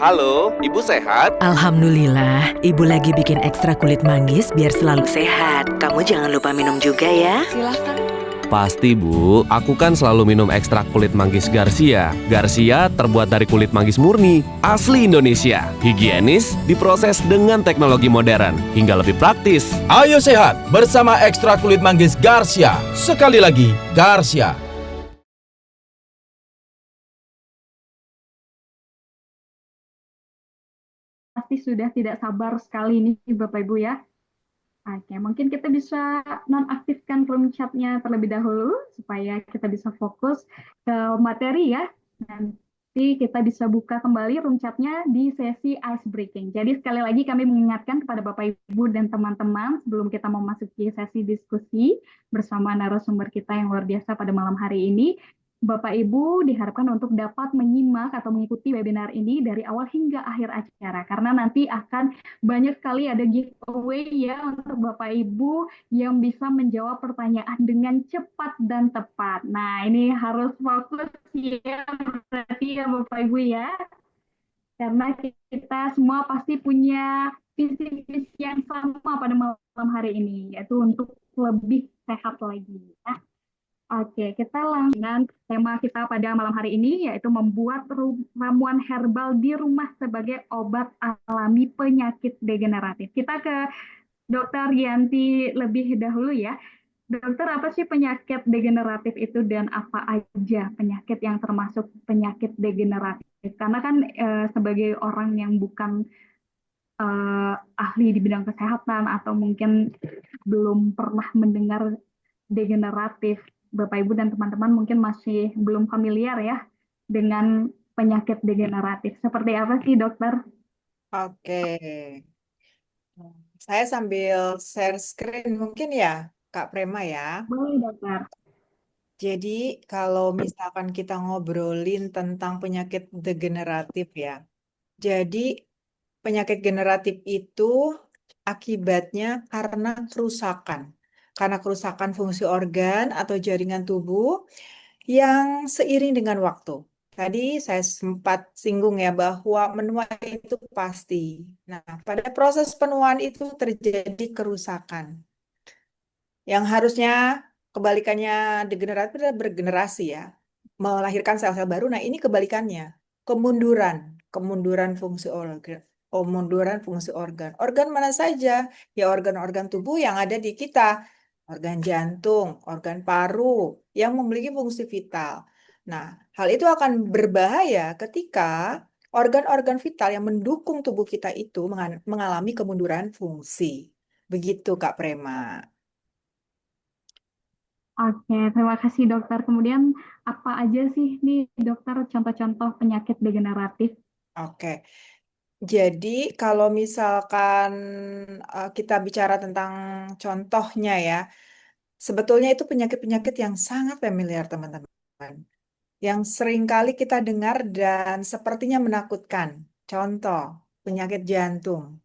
Halo, Ibu sehat? Alhamdulillah, Ibu lagi bikin ekstra kulit manggis biar selalu sehat. Kamu jangan lupa minum juga ya. Silahkan. Pasti Bu, aku kan selalu minum ekstrak kulit manggis Garcia. Garcia terbuat dari kulit manggis murni, asli Indonesia. Higienis, diproses dengan teknologi modern, hingga lebih praktis. Ayo sehat bersama ekstra kulit manggis Garcia. Sekali lagi, Garcia. Pasti sudah tidak sabar sekali nih Bapak Ibu ya. Oke, mungkin kita bisa nonaktifkan room chat-nya terlebih dahulu supaya kita bisa fokus ke materi ya. Nanti kita bisa buka kembali room chat-nya di sesi ice breaking. Jadi sekali lagi kami mengingatkan kepada Bapak Ibu dan teman-teman sebelum kita memasuki sesi diskusi bersama narasumber kita yang luar biasa pada malam hari ini, Bapak Ibu diharapkan untuk dapat menyimak atau mengikuti webinar ini dari awal hingga akhir acara karena nanti akan banyak sekali ada giveaway ya untuk Bapak Ibu yang bisa menjawab pertanyaan dengan cepat dan tepat. Nah, ini harus fokus ya berarti ya Bapak Ibu ya. Karena kita semua pasti punya visi-visi yang sama pada malam hari ini, yaitu untuk lebih sehat lagi. Ya. Oke, kita langsung dengan tema kita pada malam hari ini, yaitu membuat ramuan herbal di rumah sebagai obat alami penyakit degeneratif. Kita ke Dokter Yanti lebih dahulu ya. Dokter, apa sih penyakit degeneratif itu dan apa aja penyakit yang termasuk penyakit degeneratif? Karena kan sebagai orang yang bukan ahli di bidang kesehatan atau mungkin belum pernah mendengar degeneratif, Bapak Ibu dan teman-teman mungkin masih belum familiar ya dengan penyakit degeneratif. Seperti apa sih, dokter? Oke. Saya sambil share screen mungkin ya, Kak Prema ya. Boleh, dokter. Jadi kalau misalkan kita ngobrolin tentang penyakit degeneratif ya. Jadi penyakit generatif itu akibatnya karena kerusakan. Karena kerusakan fungsi organ atau jaringan tubuh yang seiring dengan waktu. Tadi saya sempat singgung ya bahwa menua itu pasti. Nah, pada proses penuaan itu terjadi kerusakan. Yang harusnya kebalikannya degeneratif adalah bergenerasi ya, melahirkan sel-sel baru. Nah, ini kebalikannya, kemunduran, kemunduran fungsi organ. Kemunduran fungsi organ. Organ mana saja? Ya organ-organ tubuh yang ada di kita. Organ jantung, organ paru, yang memiliki fungsi vital. Nah, hal itu akan berbahaya ketika organ-organ vital yang mendukung tubuh kita itu mengalami kemunduran fungsi. Begitu, Kak Prema. Oke, terima kasih dokter. Kemudian apa aja sih nih dokter contoh-contoh penyakit degeneratif? Oke, jadi kalau misalkan kita bicara tentang contohnya ya, sebetulnya itu penyakit-penyakit yang sangat familiar teman-teman, yang sering kali kita dengar dan sepertinya menakutkan. Contoh, penyakit jantung,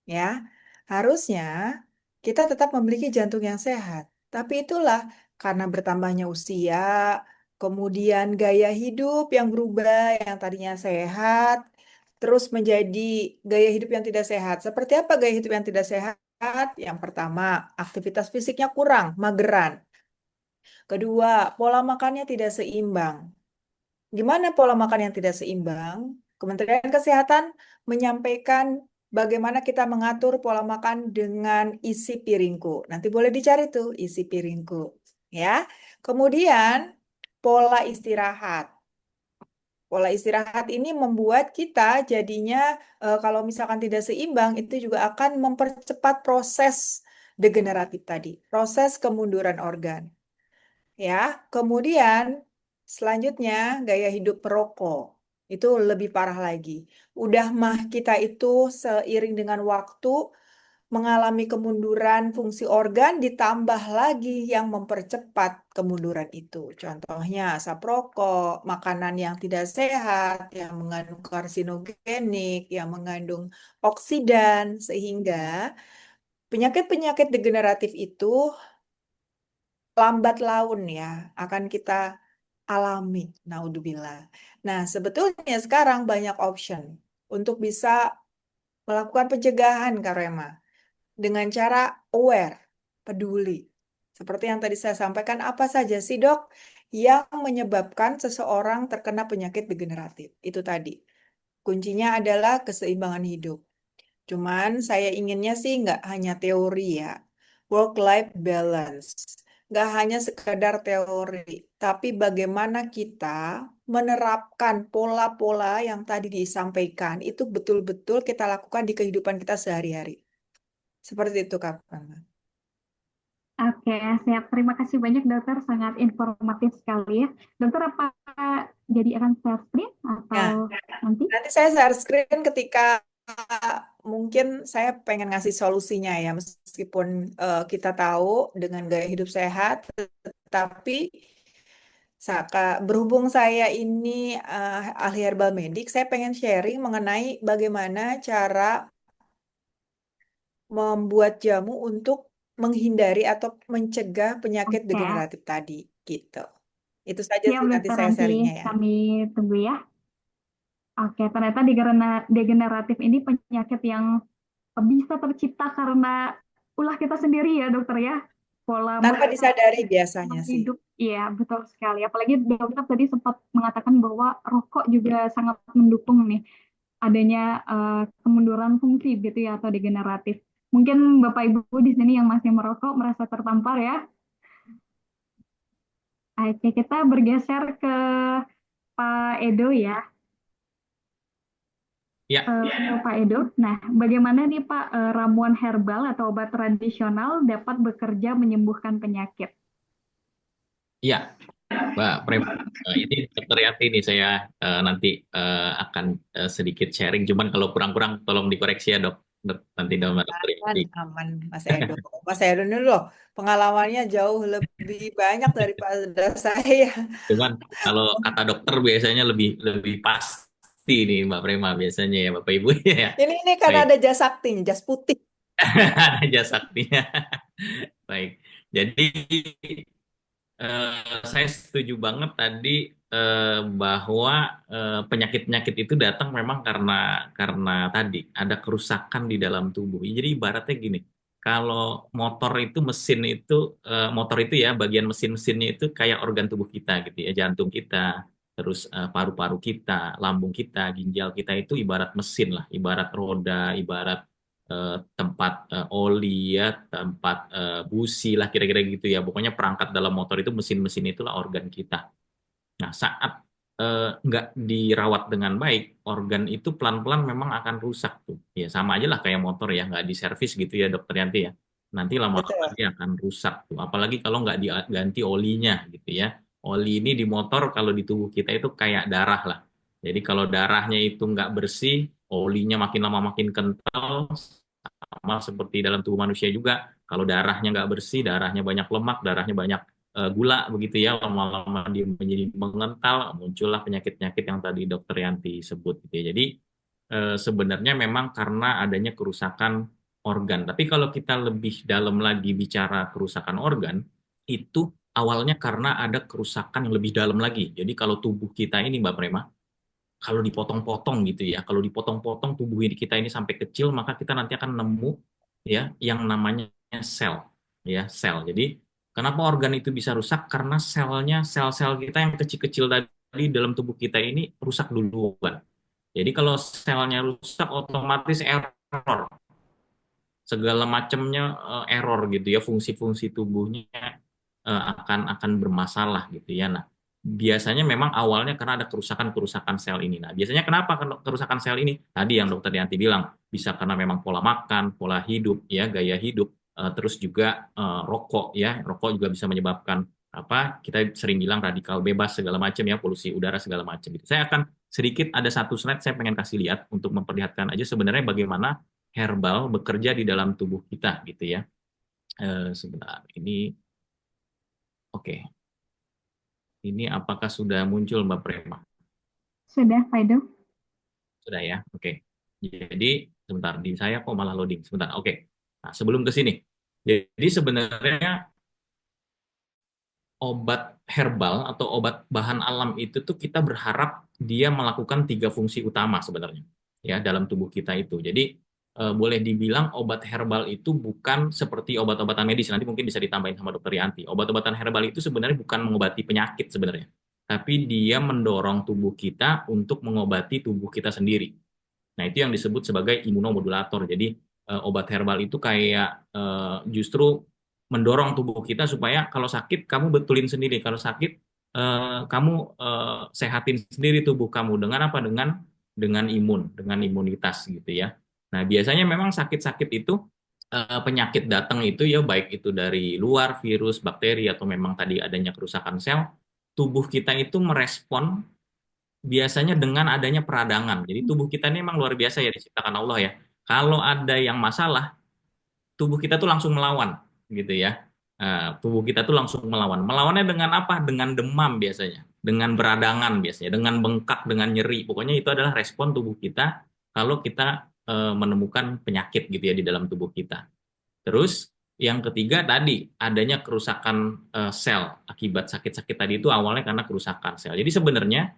ya. Harusnya kita tetap memiliki jantung yang sehat, tapi itulah karena bertambahnya usia, kemudian gaya hidup yang berubah, yang tadinya sehat, terus menjadi gaya hidup yang tidak sehat. Seperti apa gaya hidup yang tidak sehat? Yang pertama, aktivitas fisiknya kurang, mageran. Kedua, pola makannya tidak seimbang. Gimana pola makan yang tidak seimbang? Kementerian Kesehatan menyampaikan bagaimana kita mengatur pola makan dengan isi piringku. Nanti boleh dicari tuh isi piringku, ya. Kemudian pola istirahat. Pola istirahat ini membuat kita jadinya kalau misalkan tidak seimbang itu juga akan mempercepat proses degeneratif tadi, proses kemunduran organ. Ya, kemudian selanjutnya gaya hidup perokok itu lebih parah lagi. Udah mah kita itu seiring dengan waktu mengalami kemunduran fungsi organ ditambah lagi yang mempercepat kemunduran itu. Contohnya asap rokok, makanan yang tidak sehat, yang mengandung karsinogenik, yang mengandung oksidan sehingga penyakit-penyakit degeneratif itu lambat laun ya akan kita alami. Naudzubillah. Nah, sebetulnya sekarang banyak option. untuk bisa melakukan pencegahan, Kak Rema, dengan cara aware, peduli. Seperti yang tadi saya sampaikan, apa saja sih dok yang menyebabkan seseorang terkena penyakit degeneratif? Itu tadi. Kuncinya adalah keseimbangan hidup. Cuman saya inginnya sih nggak hanya teori ya, work-life balance. Nggak hanya sekadar teori, tapi bagaimana kita menerapkan pola-pola yang tadi disampaikan, itu betul-betul kita lakukan di kehidupan kita sehari-hari. Seperti itu, Kak. Prama. Oke, siap. Terima kasih banyak dokter, sangat informatif sekali ya. Dokter, apa jadi akan share screen atau Nah, nanti? nanti saya share screen ketika mungkin saya pengen ngasih solusinya ya, meskipun kita tahu dengan gaya hidup sehat, tapi berhubung saya ini ahli herbal medik, saya pengen sharing mengenai bagaimana cara membuat jamu untuk menghindari atau mencegah penyakit Oke, degeneratif tadi, gitu. Itu saja siap sih nanti dokter, saya nanti sharingnya ya. kami tunggu ya. Oke, ternyata degeneratif ini penyakit yang bisa tercipta karena ulah kita sendiri ya dokter ya. Pola Tanpa makan, disadari biasanya pola sih. hidup, iya betul sekali. Apalagi dokter tadi sempat mengatakan bahwa rokok juga sangat mendukung nih adanya kemunduran fungsi gitu ya atau degeneratif. Mungkin Bapak Ibu di sini yang masih merokok merasa tertampar ya. Oke, kita bergeser ke Pak Edo ya. Ya, Pak Edo. Nah, bagaimana nih Pak ramuan herbal atau obat tradisional dapat bekerja menyembuhkan penyakit? ya, Mbak Prem. Ini Dokter Yati nih saya nanti akan sedikit sharing. Cuman kalau kurang-kurang tolong dikoreksi ya dok. Nanti sama Dokter Aman, Yati. aman, Mas Edo. Mas Edo ini loh, pengalamannya jauh lebih banyak daripada saya. Cuman kalau kata dokter biasanya lebih lebih pasti nih Mbak Prema biasanya ya Bapak Ibu ya. Ini karena Baik, ada jas saktinya, jas putih. ada jasa saktinya. Baik. Jadi saya setuju banget tadi bahwa penyakit-penyakit itu datang memang karena tadi ada kerusakan di dalam tubuh. Jadi ibaratnya gini, kalau motor itu mesin itu motor itu ya bagian mesin-mesinnya itu kayak organ tubuh kita gitu ya, jantung kita, terus paru-paru kita, lambung kita, ginjal kita itu ibarat mesin lah, ibarat roda, ibarat tempat oli ya, tempat busi lah kira-kira gitu ya. Pokoknya perangkat dalam motor itu mesin-mesin itulah organ kita. Nah, saat nggak dirawat dengan baik, organ itu pelan-pelan memang akan rusak tuh. Ya sama aja lah kayak motor ya, nggak diservis gitu ya dokter Yanti ya. Nanti lama-lama Betul. dia akan rusak tuh. Apalagi kalau nggak diganti olinya gitu ya. Oli ini di motor kalau di tubuh kita itu kayak darah lah. Jadi kalau darahnya itu nggak bersih, olinya makin lama makin kental, sama seperti dalam tubuh manusia juga. Kalau darahnya nggak bersih, darahnya banyak lemak, darahnya banyak gula begitu ya, lama-lama dia menjadi mengental, muncullah penyakit-penyakit yang tadi Dokter Yanti sebut gitu ya. Jadi sebenarnya memang karena adanya kerusakan organ. Tapi kalau kita lebih dalam lagi bicara kerusakan organ, itu awalnya karena ada kerusakan yang lebih dalam lagi. Jadi kalau tubuh kita ini Mbak Prema, kalau dipotong-potong gitu ya, kalau dipotong-potong tubuh kita ini sampai kecil, maka kita nanti akan nemu ya yang namanya sel, ya sel. Jadi kenapa organ itu bisa rusak? Karena selnya, sel-sel kita yang kecil-kecil tadi dalam tubuh kita ini rusak duluan. Jadi kalau selnya rusak, otomatis error, segala macamnya error gitu ya, fungsi-fungsi tubuhnya akan bermasalah gitu ya. Nah, biasanya memang awalnya karena ada kerusakan-kerusakan sel ini. Nah, biasanya kenapa kerusakan sel ini? Tadi yang dokter Yanti bilang, bisa karena memang pola makan, pola hidup, ya gaya hidup, terus juga rokok ya. Rokok juga bisa menyebabkan apa? Kita sering bilang radikal bebas segala macam ya, polusi udara segala macam gitu. Saya akan sedikit ada satu slide saya pengen kasih lihat untuk memperlihatkan aja sebenarnya bagaimana herbal bekerja di dalam tubuh kita gitu ya. Sebentar, ini oke. Ini apakah sudah muncul Mbak Prema? Sudah, Pak Edo? Sudah ya, oke. Jadi sebentar di saya kok malah loading. Sebentar, oke. Nah, sebelum ke sini. Jadi sebenarnya obat herbal atau obat bahan alam itu tuh kita berharap dia melakukan tiga fungsi utama sebenarnya. ya dalam tubuh kita itu. Jadi boleh dibilang obat herbal itu bukan seperti obat-obatan medis. Nanti mungkin bisa ditambahin sama dokter Yanti. Obat-obatan herbal itu sebenarnya bukan mengobati penyakit sebenarnya, tapi dia mendorong tubuh kita untuk mengobati tubuh kita sendiri. Nah, itu yang disebut sebagai imunomodulator. Jadi obat herbal itu kayak justru mendorong tubuh kita supaya kalau sakit kamu betulin sendiri, kalau sakit kamu sehatin sendiri tubuh kamu dengan apa? Dengan dengan imunitas gitu ya. Nah, biasanya memang sakit-sakit itu penyakit datang itu ya baik itu dari luar virus, bakteri atau memang tadi adanya kerusakan sel, tubuh kita itu merespon biasanya dengan adanya peradangan. Jadi tubuh kita ini memang luar biasa ya diciptakan Allah ya. Kalau ada yang masalah, tubuh kita tuh langsung melawan gitu ya. Tubuh kita tuh langsung melawan. Melawannya dengan apa? Dengan demam biasanya, dengan beradangan biasanya, dengan bengkak, dengan nyeri. Pokoknya itu adalah respon tubuh kita kalau kita menemukan penyakit gitu ya di dalam tubuh kita. Terus yang ketiga tadi adanya kerusakan sel akibat sakit-sakit tadi itu awalnya karena kerusakan sel. Jadi sebenarnya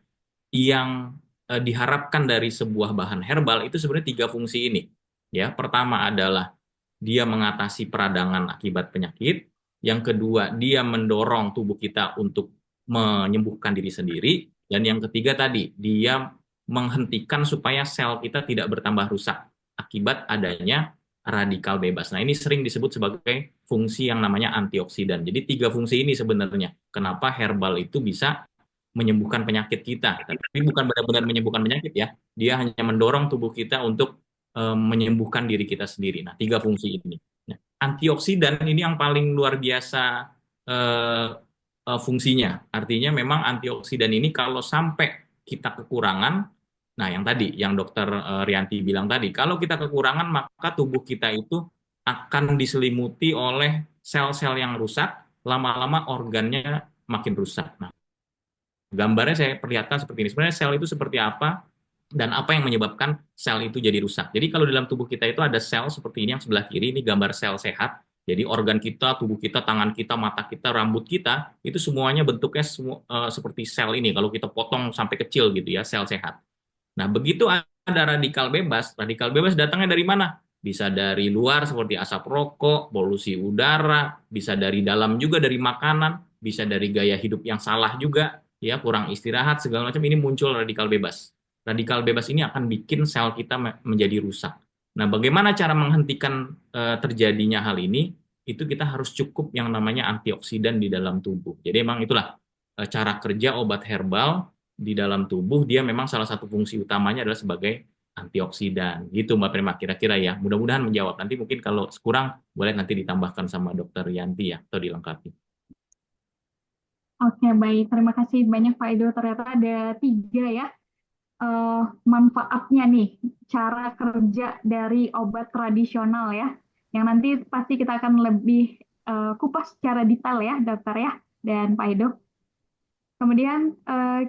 yang diharapkan dari sebuah bahan herbal itu sebenarnya tiga fungsi ini. Ya, pertama adalah dia mengatasi peradangan akibat penyakit. Yang kedua, dia mendorong tubuh kita untuk menyembuhkan diri sendiri. Dan yang ketiga tadi, dia menghentikan supaya sel kita tidak bertambah rusak akibat adanya radikal bebas. Nah, ini sering disebut sebagai fungsi yang namanya antioksidan. Jadi tiga fungsi ini sebenarnya kenapa herbal itu bisa menyembuhkan penyakit kita. Tapi bukan benar-benar menyembuhkan penyakit ya. Dia hanya mendorong tubuh kita untuk menyembuhkan diri kita sendiri. Nah, tiga fungsi ini. Nah, antioksidan ini yang paling luar biasa fungsinya. Artinya memang antioksidan ini kalau sampai kita kekurangan, nah yang tadi, yang dokter Rianti bilang tadi, kalau kita kekurangan maka tubuh kita itu akan diselimuti oleh sel-sel yang rusak, lama-lama organnya makin rusak. Nah, gambarnya saya perlihatkan seperti ini. Sebenarnya sel itu seperti apa dan apa yang menyebabkan sel itu jadi rusak. Jadi kalau dalam tubuh kita itu ada sel seperti ini yang sebelah kiri, ini gambar sel sehat. Jadi organ kita, tubuh kita, tangan kita, mata kita, rambut kita, itu semuanya bentuknya seperti sel ini. Kalau kita potong sampai kecil gitu ya, sel sehat. Nah, begitu ada radikal bebas datangnya dari mana? Bisa dari luar seperti asap rokok, polusi udara, bisa dari dalam juga dari makanan, bisa dari gaya hidup yang salah juga, ya kurang istirahat segala macam ini muncul radikal bebas. Radikal bebas ini akan bikin sel kita menjadi rusak. Nah, bagaimana cara menghentikan terjadinya hal ini? Itu kita harus cukup yang namanya antioksidan di dalam tubuh. Jadi memang itulah cara kerja obat herbal di dalam tubuh, dia memang salah satu fungsi utamanya adalah sebagai antioksidan. Gitu Mbak Prima kira-kira ya. Mudah-mudahan menjawab. Nanti mungkin kalau kurang boleh nanti ditambahkan sama Dokter Yanti ya atau dilengkapi. Oke, baik. Terima kasih banyak Pak Edo. Ternyata ada 3 ya manfaatnya nih, cara kerja dari obat tradisional ya, yang nanti pasti kita akan lebih kupas secara detail ya, dokter ya, dan Pak Edo. Kemudian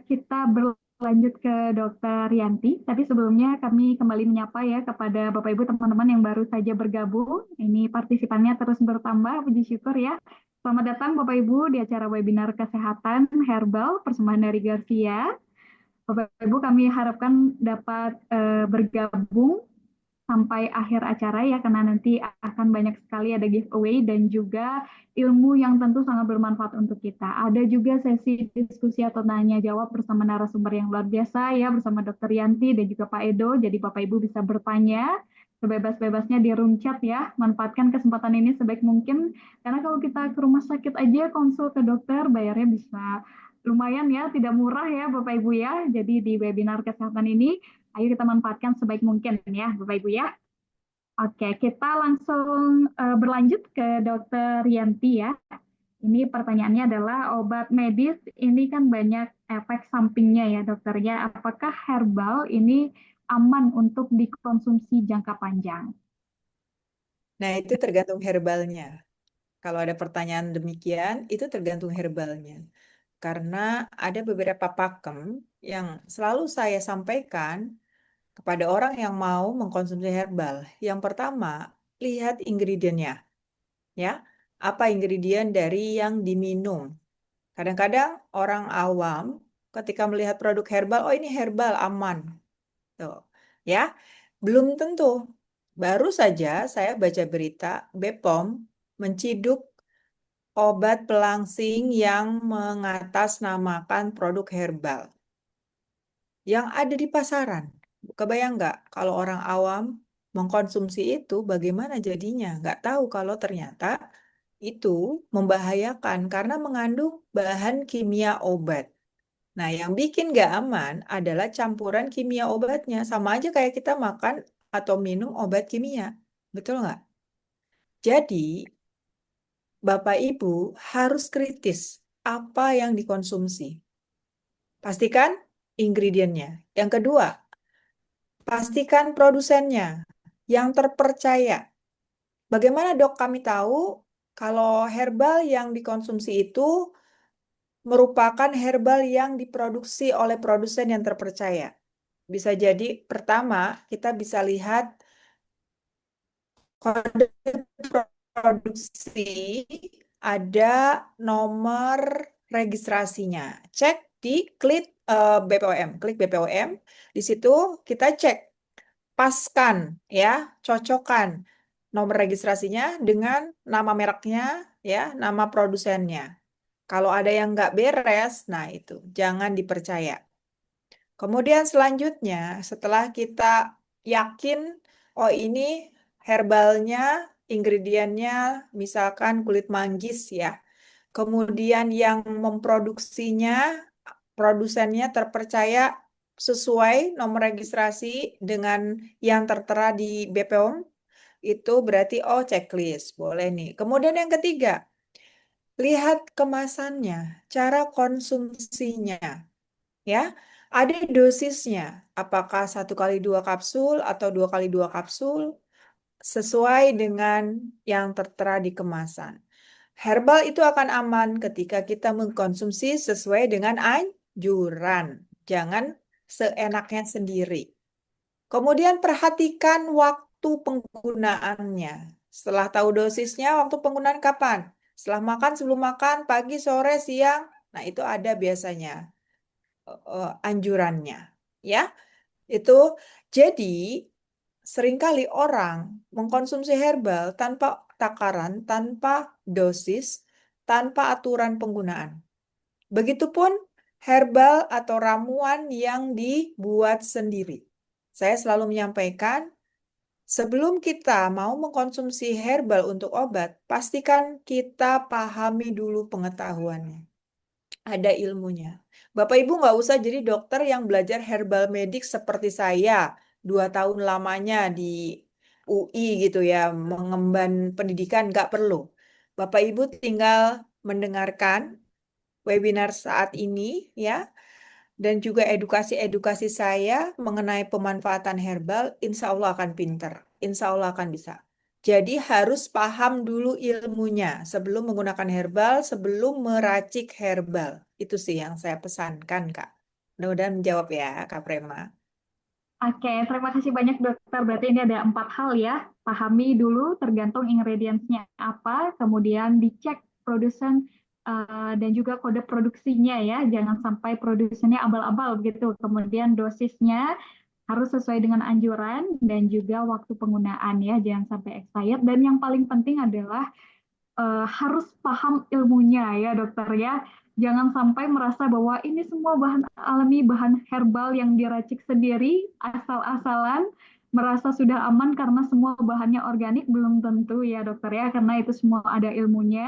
kita berlanjut ke Dokter Yanti. Tapi sebelumnya kami kembali menyapa ya kepada Bapak Ibu teman-teman yang baru saja bergabung. Ini partisipannya terus bertambah, puji syukur ya. Selamat datang Bapak Ibu di acara webinar kesehatan herbal persembahan dari Garcia. Bapak Ibu kami harapkan dapat bergabung sampai akhir acara ya, karena nanti akan banyak sekali ada giveaway dan juga ilmu yang tentu sangat bermanfaat untuk kita. Ada juga sesi diskusi atau tanya jawab bersama narasumber yang luar biasa ya, bersama Dr. Yanti dan juga Pak Edo. Jadi Bapak Ibu bisa bertanya sebebas-bebasnya di room chat ya. Manfaatkan kesempatan ini sebaik mungkin, karena kalau kita ke rumah sakit aja konsul ke dokter bayarnya bisa lumayan ya, tidak murah ya Bapak Ibu ya. Jadi di webinar kesehatan ini, ayo kita manfaatkan sebaik mungkin ya Bapak Ibu ya. Oke, kita langsung berlanjut ke Dokter Yanti ya. Ini pertanyaannya adalah obat medis ini kan banyak efek sampingnya ya dokter ya. Apakah herbal ini aman untuk dikonsumsi jangka panjang? Nah, itu tergantung herbalnya. Kalau ada pertanyaan demikian, itu tergantung herbalnya. Karena ada beberapa pakem yang selalu saya sampaikan kepada orang yang mau mengkonsumsi herbal. Yang pertama, lihat ingredientnya. Ya, apa ingredient dari yang diminum. Kadang-kadang orang awam ketika melihat produk herbal, oh ini herbal, aman. Tuh. ya. Belum tentu. Baru saja saya baca berita BPOM menciduk obat pelangsing yang mengatasnamakan produk herbal yang ada di pasaran. Kebayang nggak kalau orang awam mengkonsumsi itu bagaimana jadinya? Nggak tahu kalau ternyata itu membahayakan karena mengandung bahan kimia obat. Nah, yang bikin nggak aman adalah campuran kimia obatnya. Sama aja kayak kita makan atau minum obat kimia. Betul nggak? Jadi, Bapak Ibu harus kritis apa yang dikonsumsi. Pastikan ingredientnya. Yang kedua, pastikan produsennya yang terpercaya. Bagaimana dok kami tahu kalau herbal yang dikonsumsi itu merupakan herbal yang diproduksi oleh produsen yang terpercaya? Bisa jadi pertama kita bisa lihat kode produksi, ada nomor registrasinya. Cek di klik BPOM, klik BPOM. Di situ kita cek, paskan ya, cocokkan nomor registrasinya dengan nama mereknya ya, nama produsennya. Kalau ada yang nggak beres, nah itu jangan dipercaya. Kemudian selanjutnya, setelah kita yakin, oh ini herbalnya, ingredientnya, misalkan kulit manggis ya. Kemudian yang memproduksinya, produsennya terpercaya sesuai nomor registrasi dengan yang tertera di BPOM, itu berarti oh checklist, boleh nih. Kemudian yang ketiga, lihat kemasannya, cara konsumsinya. Ya, ada dosisnya. Apakah 1 kali 2 kapsul atau 2 kali 2 kapsul sesuai dengan yang tertera di kemasan. Herbal itu akan aman ketika kita mengkonsumsi sesuai dengan anjuran. Jangan seenaknya sendiri. Kemudian perhatikan waktu penggunaannya. Setelah tahu dosisnya, waktu penggunaan kapan? Setelah makan, sebelum makan, pagi, sore, siang. Nah, itu ada biasanya anjurannya ya. Itu jadi seringkali orang mengkonsumsi herbal tanpa takaran, tanpa dosis, tanpa aturan penggunaan. Begitupun herbal atau ramuan yang dibuat sendiri. Saya selalu menyampaikan, sebelum kita mau mengkonsumsi herbal untuk obat, pastikan kita pahami dulu pengetahuannya, ada ilmunya. Bapak Ibu nggak usah jadi dokter yang belajar herbal medik seperti saya, 2 tahun lamanya di UI gitu ya, mengemban pendidikan, nggak perlu. Bapak Ibu tinggal mendengarkan webinar saat ini ya, dan juga edukasi-edukasi saya mengenai pemanfaatan herbal, insya Allah akan pinter, insya Allah akan bisa. Jadi harus paham dulu ilmunya sebelum menggunakan herbal, sebelum meracik herbal. Itu sih yang saya pesankan, Kak. Mudah-mudahan menjawab ya, Kak Prema. Oke, terima kasih banyak dokter. Berarti ini ada 4 hal ya. Pahami dulu tergantung ingredients-nya apa, kemudian dicek produsen dan juga kode produksinya ya. Jangan sampai produsennya abal-abal begitu. Kemudian dosisnya harus sesuai dengan anjuran dan juga waktu penggunaan ya. Jangan sampai expired. Dan yang paling penting adalah harus paham ilmunya ya dokter ya. Jangan sampai merasa bahwa ini semua bahan alami, bahan herbal yang diracik sendiri, asal-asalan, merasa sudah aman karena semua bahannya organik, belum tentu ya dokter ya, karena itu semua ada ilmunya.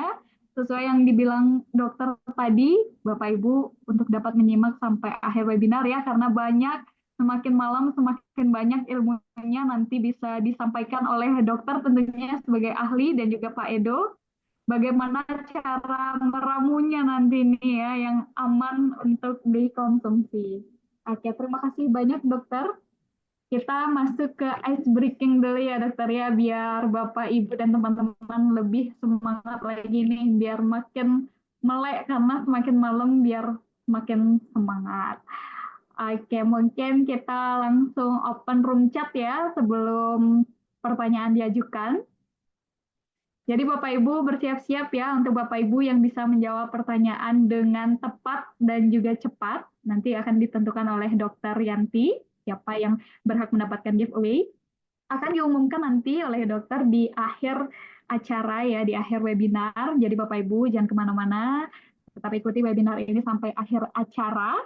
Sesuai yang dibilang dokter tadi, Bapak Ibu untuk dapat menyimak sampai akhir webinar ya, karena banyak, semakin malam semakin banyak ilmunya nanti bisa disampaikan oleh dokter tentunya sebagai ahli dan juga Pak Edo bagaimana cara meramunya nanti nih ya yang aman untuk dikonsumsi. Oke, terima kasih banyak dokter. Kita masuk ke ice breaking dulu ya dokter ya biar Bapak Ibu dan teman-teman lebih semangat lagi nih biar makin melek karena semakin malam biar semakin semangat. Oke, mungkin kita langsung open room chat ya sebelum pertanyaan diajukan. Jadi Bapak Ibu bersiap-siap ya untuk Bapak Ibu yang bisa menjawab pertanyaan dengan tepat dan juga cepat. Nanti akan ditentukan oleh Dokter Yanti. siapa yang berhak mendapatkan giveaway akan diumumkan nanti oleh dokter di akhir acara ya, di akhir webinar. Jadi Bapak Ibu jangan kemana-mana, tetap ikuti webinar ini sampai akhir acara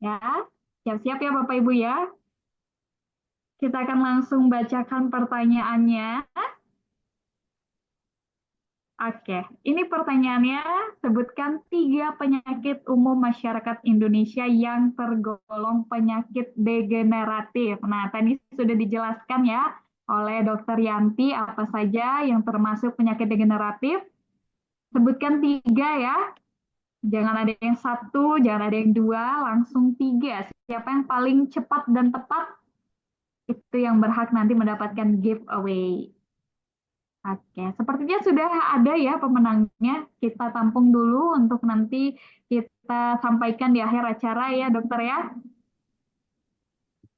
ya. Siap-siap ya Bapak Ibu ya. Kita akan langsung bacakan pertanyaannya. Oke, ini pertanyaannya, sebutkan 3 penyakit umum masyarakat Indonesia yang tergolong penyakit degeneratif. Nah, tadi sudah dijelaskan ya oleh Dokter Yanti apa saja yang termasuk penyakit degeneratif. Sebutkan 3 ya. Jangan ada yang 1, jangan ada yang 2, langsung 3. Siapa yang paling cepat dan tepat, itu yang berhak nanti mendapatkan giveaway. Oke, sepertinya sudah ada ya pemenangnya. Kita tampung dulu untuk nanti kita sampaikan di akhir acara ya, dokter ya.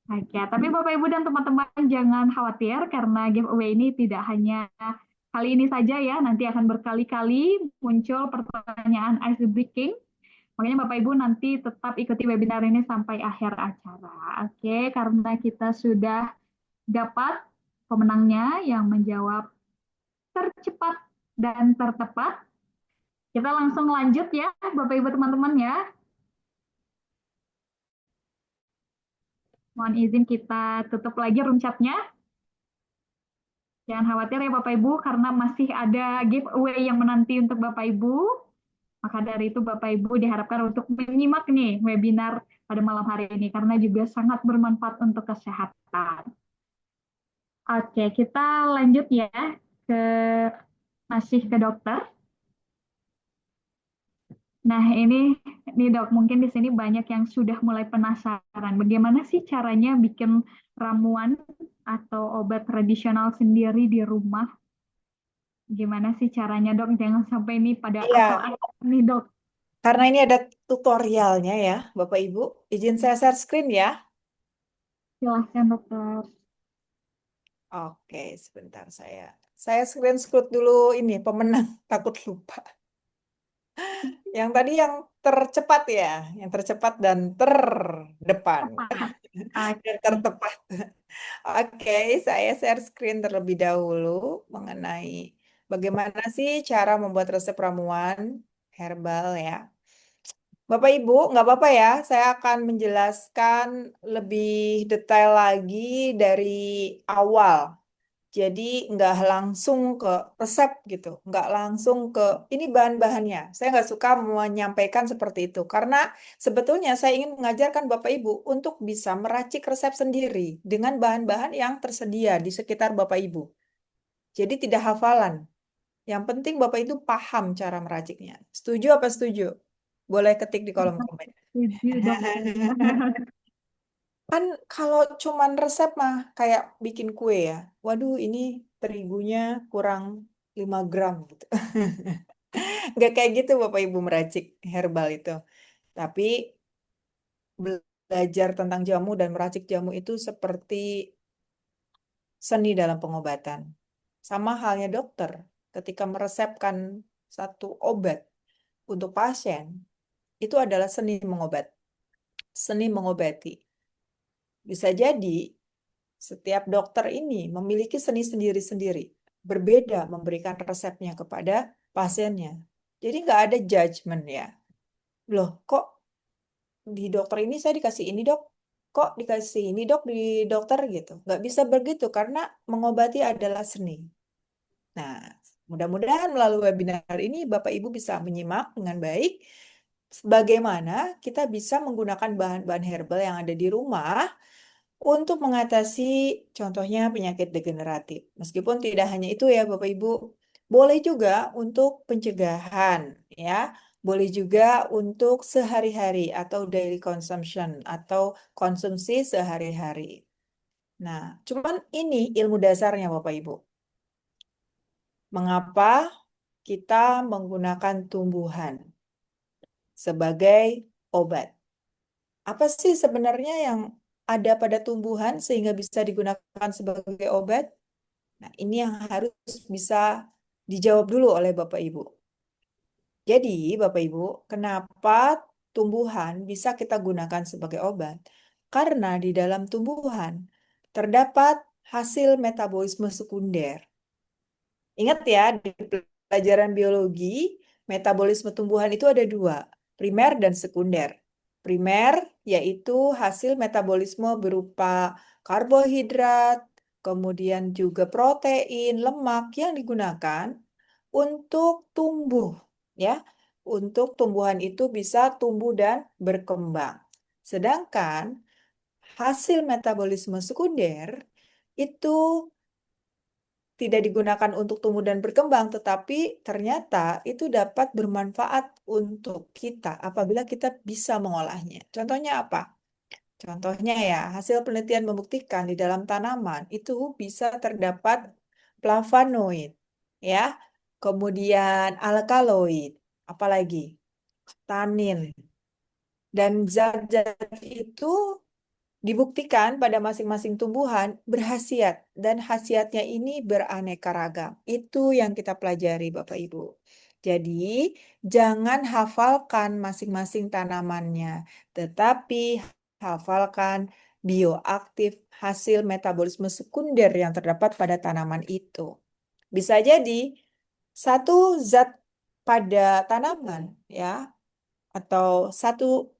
Oke, tapi Bapak Ibu dan teman-teman jangan khawatir karena giveaway ini tidak hanya kali ini saja ya, nanti akan berkali-kali muncul pertanyaan ice breaking. Makanya Bapak Ibu nanti tetap ikuti webinar ini sampai akhir acara. Oke, karena kita sudah dapat pemenangnya yang menjawab tercepat dan tertepat. Kita langsung lanjut ya, Bapak Ibu teman-teman ya. Mohon izin kita tutup lagi room chat-nya. Jangan khawatir ya Bapak Ibu, karena masih ada giveaway yang menanti untuk Bapak Ibu. Maka dari itu Bapak Ibu diharapkan untuk menyimak nih webinar pada malam hari ini, karena juga sangat bermanfaat untuk kesehatan. Oke, kita lanjut ya, masih ke dokter. Nah, ini Dok, mungkin di sini banyak yang sudah mulai penasaran. Bagaimana sih caranya bikin ramuan atau obat tradisional sendiri di rumah? Gimana sih caranya, Dok? Jangan sampai ini pada Iya, asal-asal nih, Dok. karena ini ada tutorialnya ya, Bapak Ibu. Izin saya share screen ya. Silahkan, Dokter. Oke, sebentar saya screenshot dulu ini pemenang, takut lupa. Yang tadi yang tercepat ya, yang tercepat dan terdepan. Dan Oke. tertepat. Oke, saya share screen terlebih dahulu mengenai bagaimana sih cara membuat resep ramuan herbal ya. Bapak Ibu, nggak apa-apa ya, saya akan menjelaskan lebih detail lagi dari awal. Jadi nggak langsung ke resep gitu, nggak langsung ke ini bahan-bahannya. Saya nggak suka menyampaikan seperti itu karena sebetulnya saya ingin mengajarkan Bapak Ibu untuk bisa meracik resep sendiri dengan bahan-bahan yang tersedia di sekitar Bapak Ibu. Jadi tidak hafalan. Yang penting Bapak itu paham cara meraciknya. Setuju apa setuju? Boleh ketik di kolom komen. Setuju, Dok. Kan kalau cuman resep mah kayak bikin kue ya. Waduh, ini terigunya kurang 5 gram gitu. Nggak kayak gitu Bapak Ibu meracik herbal itu. Tapi belajar tentang jamu dan meracik jamu itu seperti seni dalam pengobatan. Sama halnya dokter ketika meresepkan satu obat untuk pasien, itu adalah seni seni mengobati. Bisa jadi setiap dokter ini memiliki seni sendiri-sendiri, berbeda memberikan resepnya kepada pasiennya. Jadi nggak ada judgement ya. Loh, kok di dokter ini saya dikasih ini dok? Kok dikasih ini dok di dokter gitu? Nggak bisa begitu karena mengobati adalah seni. Nah, mudah-mudahan melalui webinar ini Bapak Ibu bisa menyimak dengan baik bagaimana kita bisa menggunakan bahan-bahan herbal yang ada di rumah untuk mengatasi contohnya penyakit degeneratif. Meskipun tidak hanya itu ya Bapak Ibu, boleh juga untuk pencegahan ya, boleh juga untuk sehari-hari atau daily consumption atau konsumsi sehari-hari. Nah, cuman ini ilmu dasarnya Bapak Ibu. Mengapa kita menggunakan tumbuhan sebagai obat? Apa sih sebenarnya yang ada pada tumbuhan sehingga bisa digunakan sebagai obat? Nah, ini yang harus bisa dijawab dulu oleh Bapak Ibu. Jadi, Bapak Ibu, kenapa tumbuhan bisa kita gunakan sebagai obat? Karena di dalam tumbuhan terdapat hasil metabolisme sekunder. Ingat ya, di pelajaran biologi, metabolisme tumbuhan itu ada dua, primer dan sekunder. Primer yaitu hasil metabolisme berupa karbohidrat, kemudian juga protein, lemak yang digunakan untuk tumbuh, ya. Untuk tumbuhan itu bisa tumbuh dan berkembang. Sedangkan hasil metabolisme sekunder itu tidak digunakan untuk tumbuh dan berkembang, tetapi ternyata itu dapat bermanfaat untuk kita apabila kita bisa mengolahnya. Contohnya apa? Contohnya ya, hasil penelitian membuktikan di dalam tanaman itu bisa terdapat flavonoid, ya, kemudian alkaloid, apalagi tanin, dan zat-zat itu dibuktikan pada masing-masing tumbuhan berkhasiat dan khasiatnya ini beraneka ragam. Itu yang kita pelajari Bapak Ibu. Jadi, jangan hafalkan masing-masing tanamannya, tetapi hafalkan bioaktif hasil metabolisme sekunder yang terdapat pada tanaman itu. Bisa jadi satu zat pada tanaman ya atau satu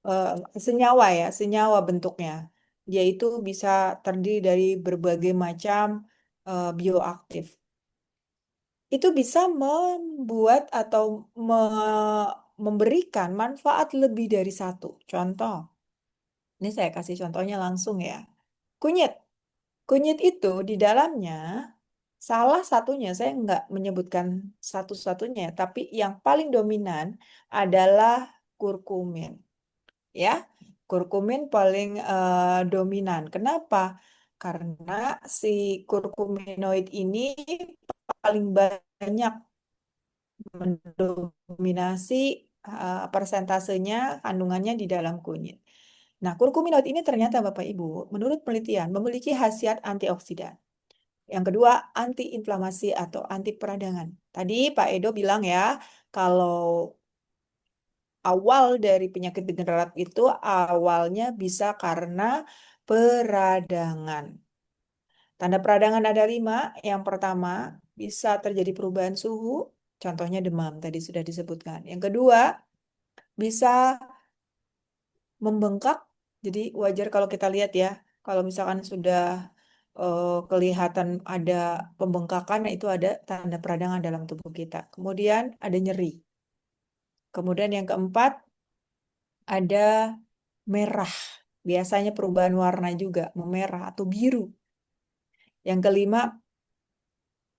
senyawa ya, senyawa bentuknya. Dia itu bisa terdiri dari berbagai macam bioaktif. Itu bisa membuat atau memberikan manfaat lebih dari satu. Contoh, ini saya kasih contohnya langsung ya. Kunyit. Kunyit itu di dalamnya salah satunya, saya nggak menyebutkan satu-satunya, tapi yang paling dominan adalah kurkumin. Ya, kurkumin paling dominan. Kenapa? Karena si kurkuminoid ini paling banyak mendominasi persentasenya kandungannya di dalam kunyit. Nah, kurkuminoid ini ternyata Bapak Ibu, menurut penelitian memiliki khasiat antioksidan. Yang kedua, antiinflamasi atau anti peradangan. Tadi Pak Edo bilang ya, kalau awal dari penyakit degeneratif itu awalnya bisa karena peradangan. Tanda peradangan ada 5. Yang pertama, bisa terjadi perubahan suhu, contohnya demam, tadi sudah disebutkan. Yang kedua, bisa membengkak. Jadi wajar kalau kita lihat ya, kalau misalkan sudah kelihatan ada pembengkakan, nah itu ada tanda peradangan dalam tubuh kita. Kemudian ada nyeri. Kemudian yang keempat, ada merah. Biasanya perubahan warna juga, memerah atau biru. Yang kelima,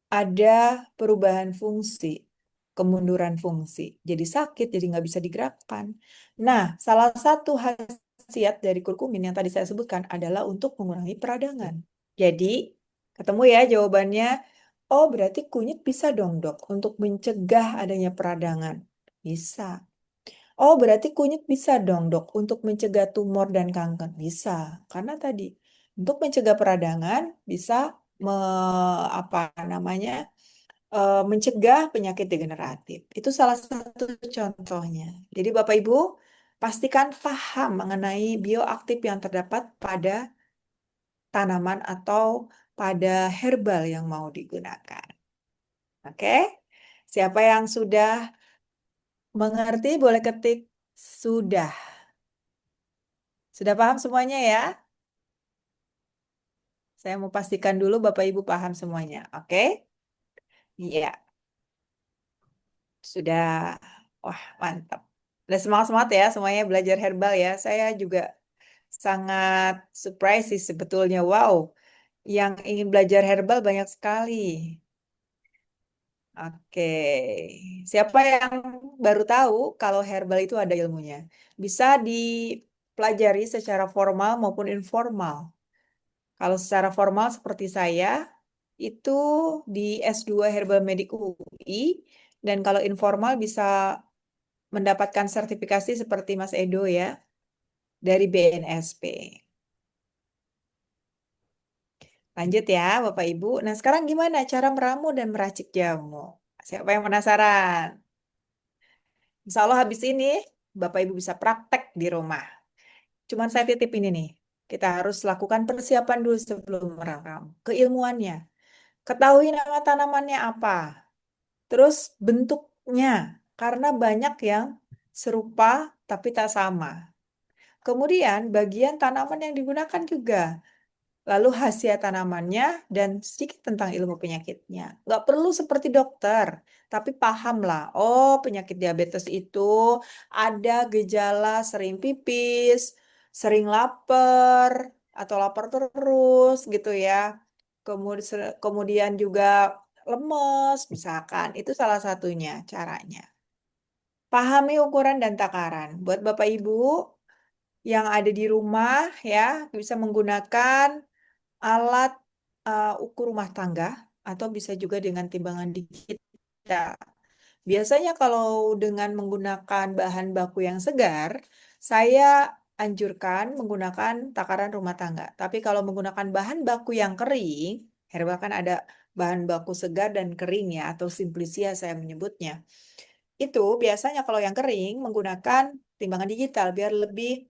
ada perubahan fungsi, kemunduran fungsi. Jadi sakit, jadi nggak bisa digerakkan. Nah, salah satu khasiat dari kurkumin yang tadi saya sebutkan adalah untuk mengurangi peradangan. Jadi, ketemu ya jawabannya. Oh, berarti kunyit bisa dong, Dok, untuk mencegah adanya peradangan. Bisa. Oh, berarti kunyit bisa dong, Dok, untuk mencegah tumor dan kanker. Bisa. Karena tadi untuk mencegah peradangan bisa apa namanya? Mencegah penyakit degeneratif. Itu salah satu contohnya. Jadi Bapak Ibu, pastikan paham mengenai bioaktif yang terdapat pada tanaman atau pada herbal yang mau digunakan. Oke? Siapa yang sudah mengerti boleh ketik sudah. Sudah paham semuanya ya? Saya mau pastikan dulu Bapak Ibu paham semuanya. Oke? Iya, sudah. Wah, mantap. Udah semangat-semangat ya semuanya belajar herbal ya. Saya juga sangat surprise sih sebetulnya. Wow, yang ingin belajar herbal banyak sekali. Oke, siapa yang baru tahu kalau herbal itu ada ilmunya? Bisa dipelajari secara formal maupun informal. Kalau secara formal seperti saya, itu di S2 Herbal Medik UI, dan kalau informal bisa mendapatkan sertifikasi seperti Mas Edo ya, dari BNSP. Lanjut ya, Bapak Ibu. Nah, sekarang gimana cara meramu dan meracik jamu? Siapa yang penasaran? Insya Allah habis ini, Bapak Ibu bisa praktek di rumah. Cuman saya titip ini nih. Kita harus lakukan persiapan dulu sebelum merekam. Keilmuannya, ketahui nama tanamannya apa, terus bentuknya, karena banyak yang serupa tapi tak sama. Kemudian bagian tanaman yang digunakan juga, lalu khasiat tanamannya, dan sedikit tentang ilmu penyakitnya. Nggak perlu seperti dokter, tapi pahamlah. Oh, penyakit diabetes itu ada gejala sering pipis, sering lapar, atau lapar terus gitu ya. Kemudian juga lemes, misalkan. Itu salah satunya caranya. Pahami ukuran dan takaran. Buat Bapak Ibu yang ada di rumah ya, bisa menggunakan alat ukur rumah tangga atau bisa juga dengan timbangan digital. Biasanya kalau dengan menggunakan bahan baku yang segar, saya anjurkan menggunakan takaran rumah tangga. Tapi kalau menggunakan bahan baku yang kering, herbal kan ada bahan baku segar dan kering ya, atau simplicia saya menyebutnya. Itu biasanya kalau yang kering menggunakan timbangan digital biar lebih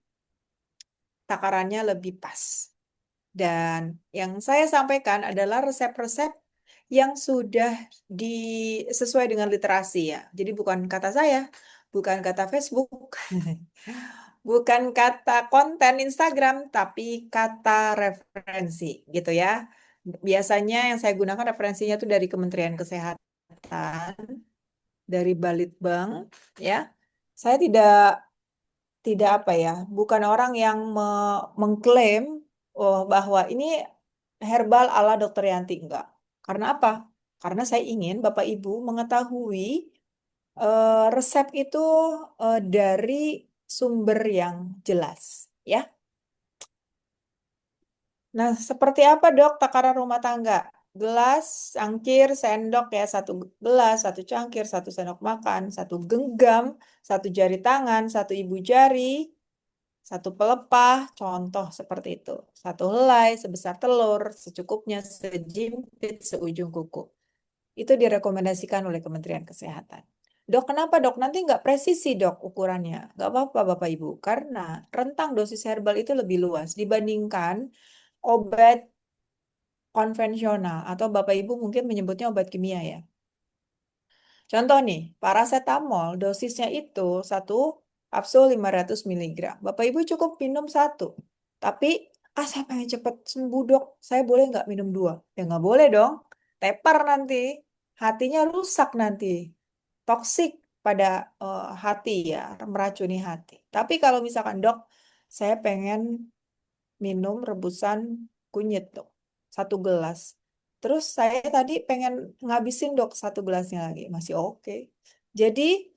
takarannya lebih pas. Dan yang saya sampaikan adalah resep-resep yang sudah sesuai dengan literasi ya. Jadi bukan kata saya, bukan kata Facebook, bukan kata konten Instagram, tapi kata referensi gitu ya. Biasanya yang saya gunakan referensinya itu dari Kementerian Kesehatan, dari Balitbang ya. Saya tidak apa ya, bukan orang yang mengklaim bahwa ini herbal ala Dokter Yanti, enggak. Karena apa? Karena saya ingin Bapak Ibu mengetahui resep itu dari sumber yang jelas, ya. Nah, seperti apa dok takaran rumah tangga? Gelas, cangkir, sendok ya, satu gelas, satu cangkir, satu sendok makan, satu genggam, satu jari tangan, satu ibu jari, satu pelepah, contoh seperti itu. Satu helai sebesar telur, secukupnya, sejimpit, seujung kuku. Itu direkomendasikan oleh Kementerian Kesehatan. Dok, kenapa dok? Nanti nggak presisi dok ukurannya. Nggak apa-apa Bapak Ibu. Karena rentang dosis herbal itu lebih luas dibandingkan obat konvensional. Atau Bapak Ibu mungkin menyebutnya obat kimia ya. Contoh nih, paracetamol dosisnya itu satu kapsul 500 mg. Bapak Ibu cukup minum satu. Tapi, saya pengen cepet sembuh dok, saya boleh nggak minum dua? Ya nggak boleh dong. Tepar nanti. Hatinya rusak nanti. Toksik pada hati ya, meracuni hati. Tapi kalau misalkan dok, saya pengen minum rebusan kunyit dok, satu gelas. Terus saya tadi pengen ngabisin dok satu gelasnya lagi, masih oke. Jadi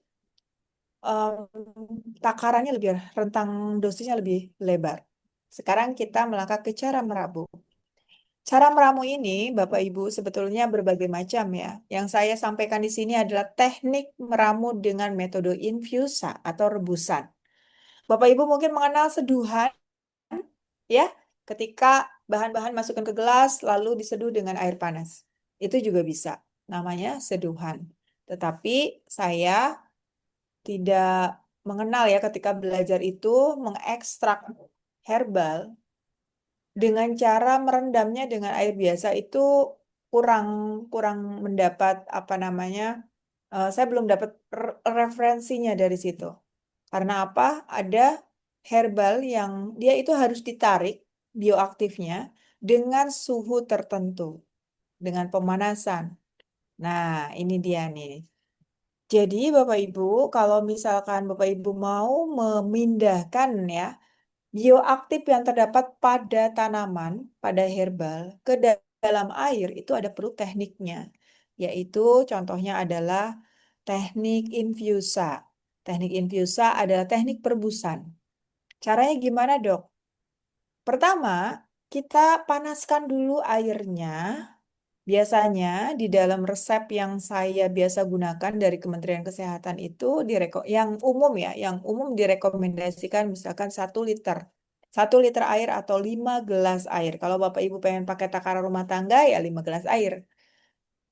takarannya lebih rentang dosisnya lebih lebar. Sekarang kita melangkah ke cara merabu. Cara meramu ini, Bapak Ibu, sebetulnya berbagai macam ya. Yang saya sampaikan di sini adalah teknik meramu dengan metode infusa atau rebusan. Bapak Ibu mungkin mengenal seduhan, ya, ketika bahan-bahan masukkan ke gelas lalu diseduh dengan air panas. Itu juga bisa. Namanya seduhan. Tetapi saya tidak mengenal ya ketika belajar itu mengekstrak herbal dengan cara merendamnya dengan air biasa itu kurang kurang mendapat apa namanya saya belum dapat referensinya dari situ. Karena apa? Ada herbal yang dia itu harus ditarik bioaktifnya dengan suhu tertentu, dengan pemanasan. Nah, ini dia nih. Jadi Bapak Ibu, kalau misalkan Bapak Ibu mau memindahkan ya bioaktif yang terdapat pada tanaman, pada herbal, ke dalam air itu ada perlu tekniknya. Yaitu contohnya adalah teknik infusa. Teknik infusa adalah teknik perebusan. Caranya gimana dok? Pertama, kita panaskan dulu airnya. Biasanya di dalam resep yang saya biasa gunakan dari Kementerian Kesehatan itu yang umum ya, yang umum direkomendasikan misalkan 1 liter. 1 liter air atau 5 gelas air. Kalau Bapak Ibu pengen pakai takaran rumah tangga ya 5 gelas air.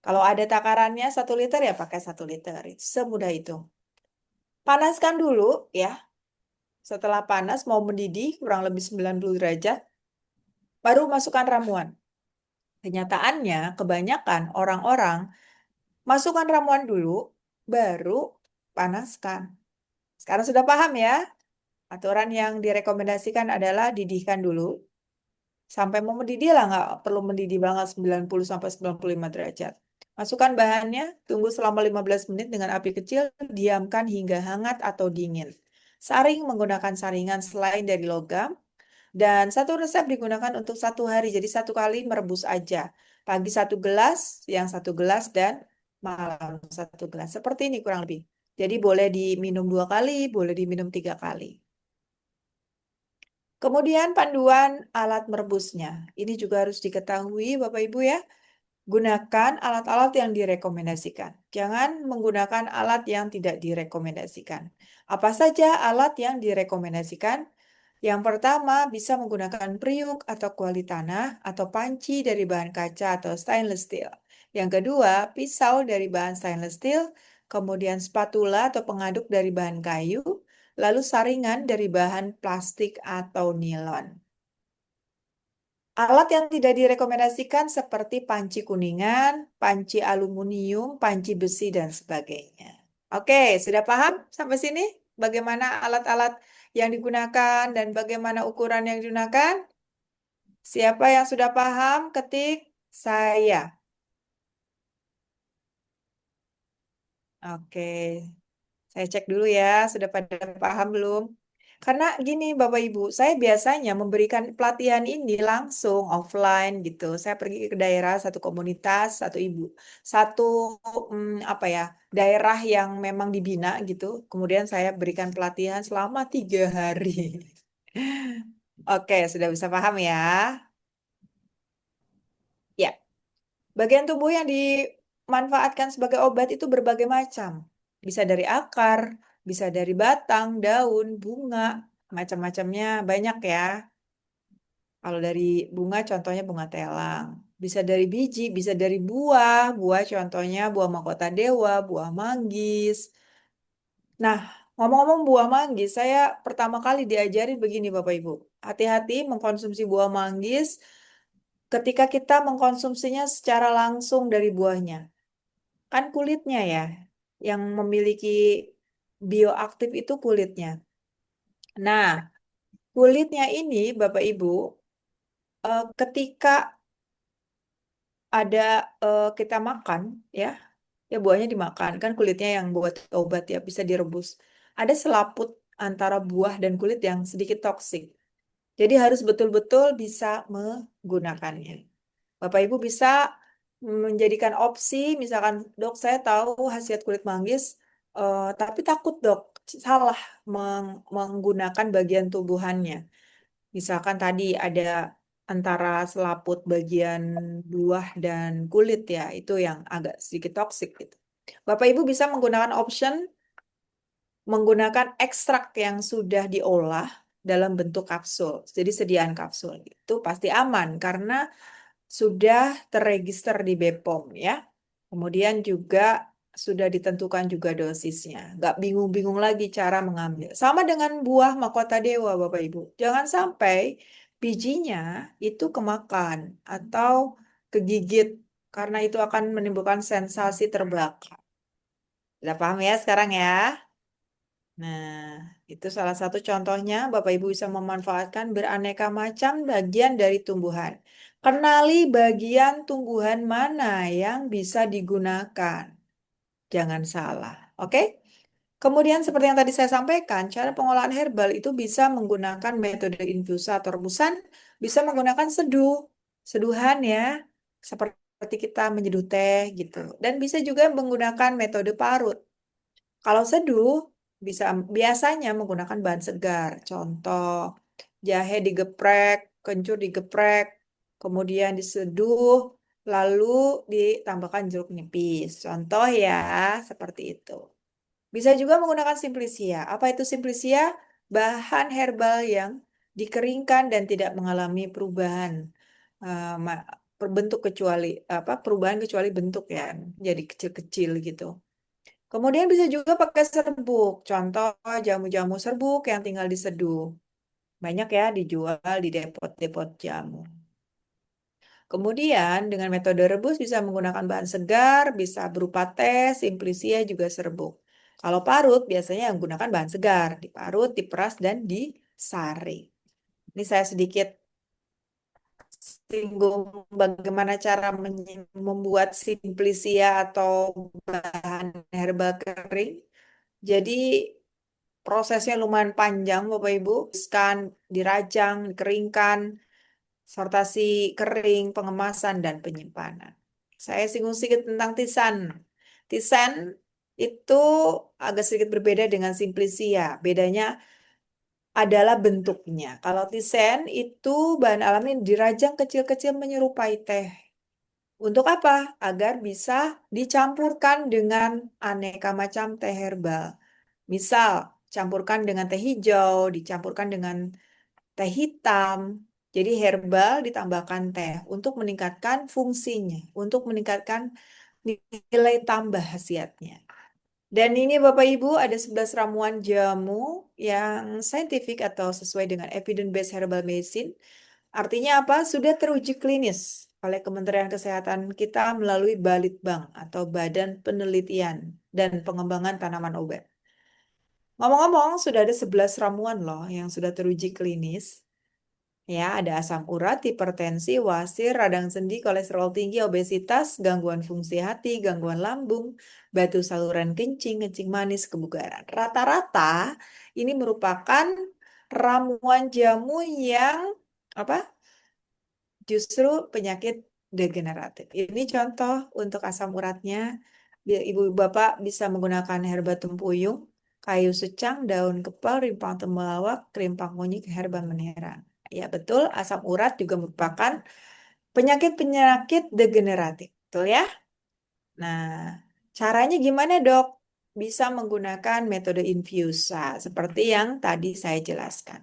Kalau ada takarannya 1 liter ya pakai 1 liter. Semudah itu. Panaskan dulu ya. Setelah panas mau mendidih kurang lebih 90 derajat. baru masukkan ramuan. Kenyataannya, kebanyakan orang-orang masukkan ramuan dulu, baru panaskan. Sekarang sudah paham ya? Aturan yang direkomendasikan adalah didihkan dulu. Sampai mau mendidih lah, nggak perlu mendidih banget 90 sampai 95 derajat. Masukkan bahannya, tunggu selama 15 menit dengan api kecil, diamkan hingga hangat atau dingin. Saring menggunakan saringan selain dari logam, dan satu resep digunakan untuk 1 hari, jadi 1 kali merebus aja. Pagi 1 gelas, siang 1 gelas, dan malam 1 gelas. Seperti ini kurang lebih. Jadi boleh diminum 2 kali, boleh diminum 3 kali. Kemudian panduan alat merebusnya. Ini juga harus diketahui Bapak Ibu ya. Gunakan alat-alat yang direkomendasikan. Jangan menggunakan alat yang tidak direkomendasikan. Apa saja alat yang direkomendasikan? Yang pertama bisa menggunakan periuk atau kuali tanah atau panci dari bahan kaca atau stainless steel. Yang kedua, pisau dari bahan stainless steel, kemudian spatula atau pengaduk dari bahan kayu, lalu saringan dari bahan plastik atau nilon. Alat yang tidak direkomendasikan seperti panci kuningan, panci aluminium, panci besi, dan sebagainya. Oke, sudah paham sampai sini? Bagaimana alat-alat yang digunakan dan bagaimana ukuran yang digunakan? Siapa yang sudah paham? Ketik saya. Oke, saya cek dulu ya, sudah pada paham belum? Karena gini Bapak Ibu, saya biasanya memberikan pelatihan ini langsung offline gitu. Saya pergi ke daerah, satu komunitas, satu ibu, satu apa ya, daerah yang memang dibina gitu. Kemudian saya berikan pelatihan selama 3 hari. Oke, sudah bisa paham ya? Ya, bagian tubuh yang dimanfaatkan sebagai obat itu berbagai macam. Bisa dari akar, bisa dari batang, daun, bunga, macam-macamnya banyak ya. Kalau dari bunga contohnya bunga telang. Bisa dari biji, bisa dari buah. Buah contohnya buah mahkota dewa, buah manggis. Nah, ngomong-ngomong buah manggis, saya pertama kali diajarin begini Bapak Ibu. Hati-hati mengkonsumsi buah manggis ketika kita mengkonsumsinya secara langsung dari buahnya. Kan kulitnya ya, yang memiliki bioaktif itu kulitnya. Nah, kulitnya ini Bapak Ibu, ketika ada kita makan ya, ya buahnya dimakan kan kulitnya yang buat obat ya bisa direbus. Ada selaput antara buah dan kulit yang sedikit toksik. Jadi harus betul-betul bisa menggunakannya. Bapak Ibu bisa menjadikan opsi, misalkan dok saya tahu khasiat kulit manggis, tapi takut dok salah menggunakan bagian tubuhannya. Misalkan tadi ada antara selaput bagian buah dan kulit ya, itu yang agak sedikit toksik gitu. Bapak Ibu bisa menggunakan option menggunakan ekstrak yang sudah diolah dalam bentuk kapsul. Jadi sediaan kapsul itu pasti aman karena sudah terregister di BPOM ya. Kemudian juga sudah ditentukan juga dosisnya. Nggak bingung-bingung lagi cara mengambil. Sama dengan buah mahkota dewa, Bapak Ibu. Jangan sampai bijinya itu kemakan atau kegigit karena itu akan menimbulkan sensasi terbakar. Sudah paham ya sekarang ya? Nah, itu salah satu contohnya Bapak Ibu bisa memanfaatkan beraneka macam bagian dari tumbuhan. Kenali bagian tumbuhan mana yang bisa digunakan. Jangan salah. Oke? Kemudian seperti yang tadi saya sampaikan, cara pengolahan herbal itu bisa menggunakan metode infusa atau rebusan, bisa menggunakan seduh, seduhan ya, seperti kita menyeduh teh gitu. Dan bisa juga menggunakan metode parut. Kalau seduh bisa biasanya menggunakan bahan segar. Contoh, jahe digeprek, kencur digeprek, kemudian diseduh, lalu ditambahkan jeruk nipis. Contoh ya, seperti itu. Bisa juga menggunakan simplicia. Apa itu simplicia? Bahan herbal yang dikeringkan dan tidak mengalami perubahan bentuk kecuali perubahan kecuali bentuk ya, jadi kecil-kecil gitu. Kemudian bisa juga pakai serbuk. Contoh jamu-jamu serbuk yang tinggal diseduh. Banyak ya dijual di depot-depot jamu. Kemudian dengan metode rebus bisa menggunakan bahan segar, bisa berupa teh, simplisia juga serbuk. Kalau parut biasanya menggunakan bahan segar, diparut, diperas, dan disaring. Ini saya sedikit singgung bagaimana cara membuat simplisia atau bahan herbal kering. Jadi prosesnya lumayan panjang, Bapak Ibu. Dirajang, dikeringkan, sortasi kering, pengemasan, dan penyimpanan. Saya singgung sedikit tentang tisan. Tisan itu agak sedikit berbeda dengan simplisia. Bedanya adalah bentuknya. Kalau tisen itu bahan alami dirajang kecil-kecil menyerupai teh. Untuk apa? Agar bisa dicampurkan dengan aneka macam teh herbal. Misal, campurkan dengan teh hijau, dicampurkan dengan teh hitam. Jadi herbal ditambahkan teh untuk meningkatkan fungsinya, untuk meningkatkan nilai tambah khasiatnya. Dan ini Bapak Ibu ada 11 ramuan jamu yang saintifik atau sesuai dengan evidence-based herbal medicine. Artinya apa? Sudah teruji klinis oleh Kementerian Kesehatan kita melalui Balitbang atau Badan Penelitian dan Pengembangan Tanaman Obat. Ngomong-ngomong, sudah ada 11 ramuan loh yang sudah teruji klinis. Ya, ada asam urat, hipertensi, wasir, radang sendi, kolesterol tinggi, obesitas, gangguan fungsi hati, gangguan lambung, batu saluran kencing, kencing manis, kebugaran. Rata-rata ini merupakan ramuan jamu yang apa? Justru penyakit degeneratif. Ini contoh untuk asam uratnya. Ibu bapak bisa menggunakan herba tempuyung, kayu secang, daun kepal, rimpang temulawak, rimpang kunyit, herba menirang. Ya betul, asam urat juga merupakan penyakit-penyakit degeneratif. Betul ya? Nah, caranya gimana dok? Bisa menggunakan metode infusa seperti yang tadi saya jelaskan.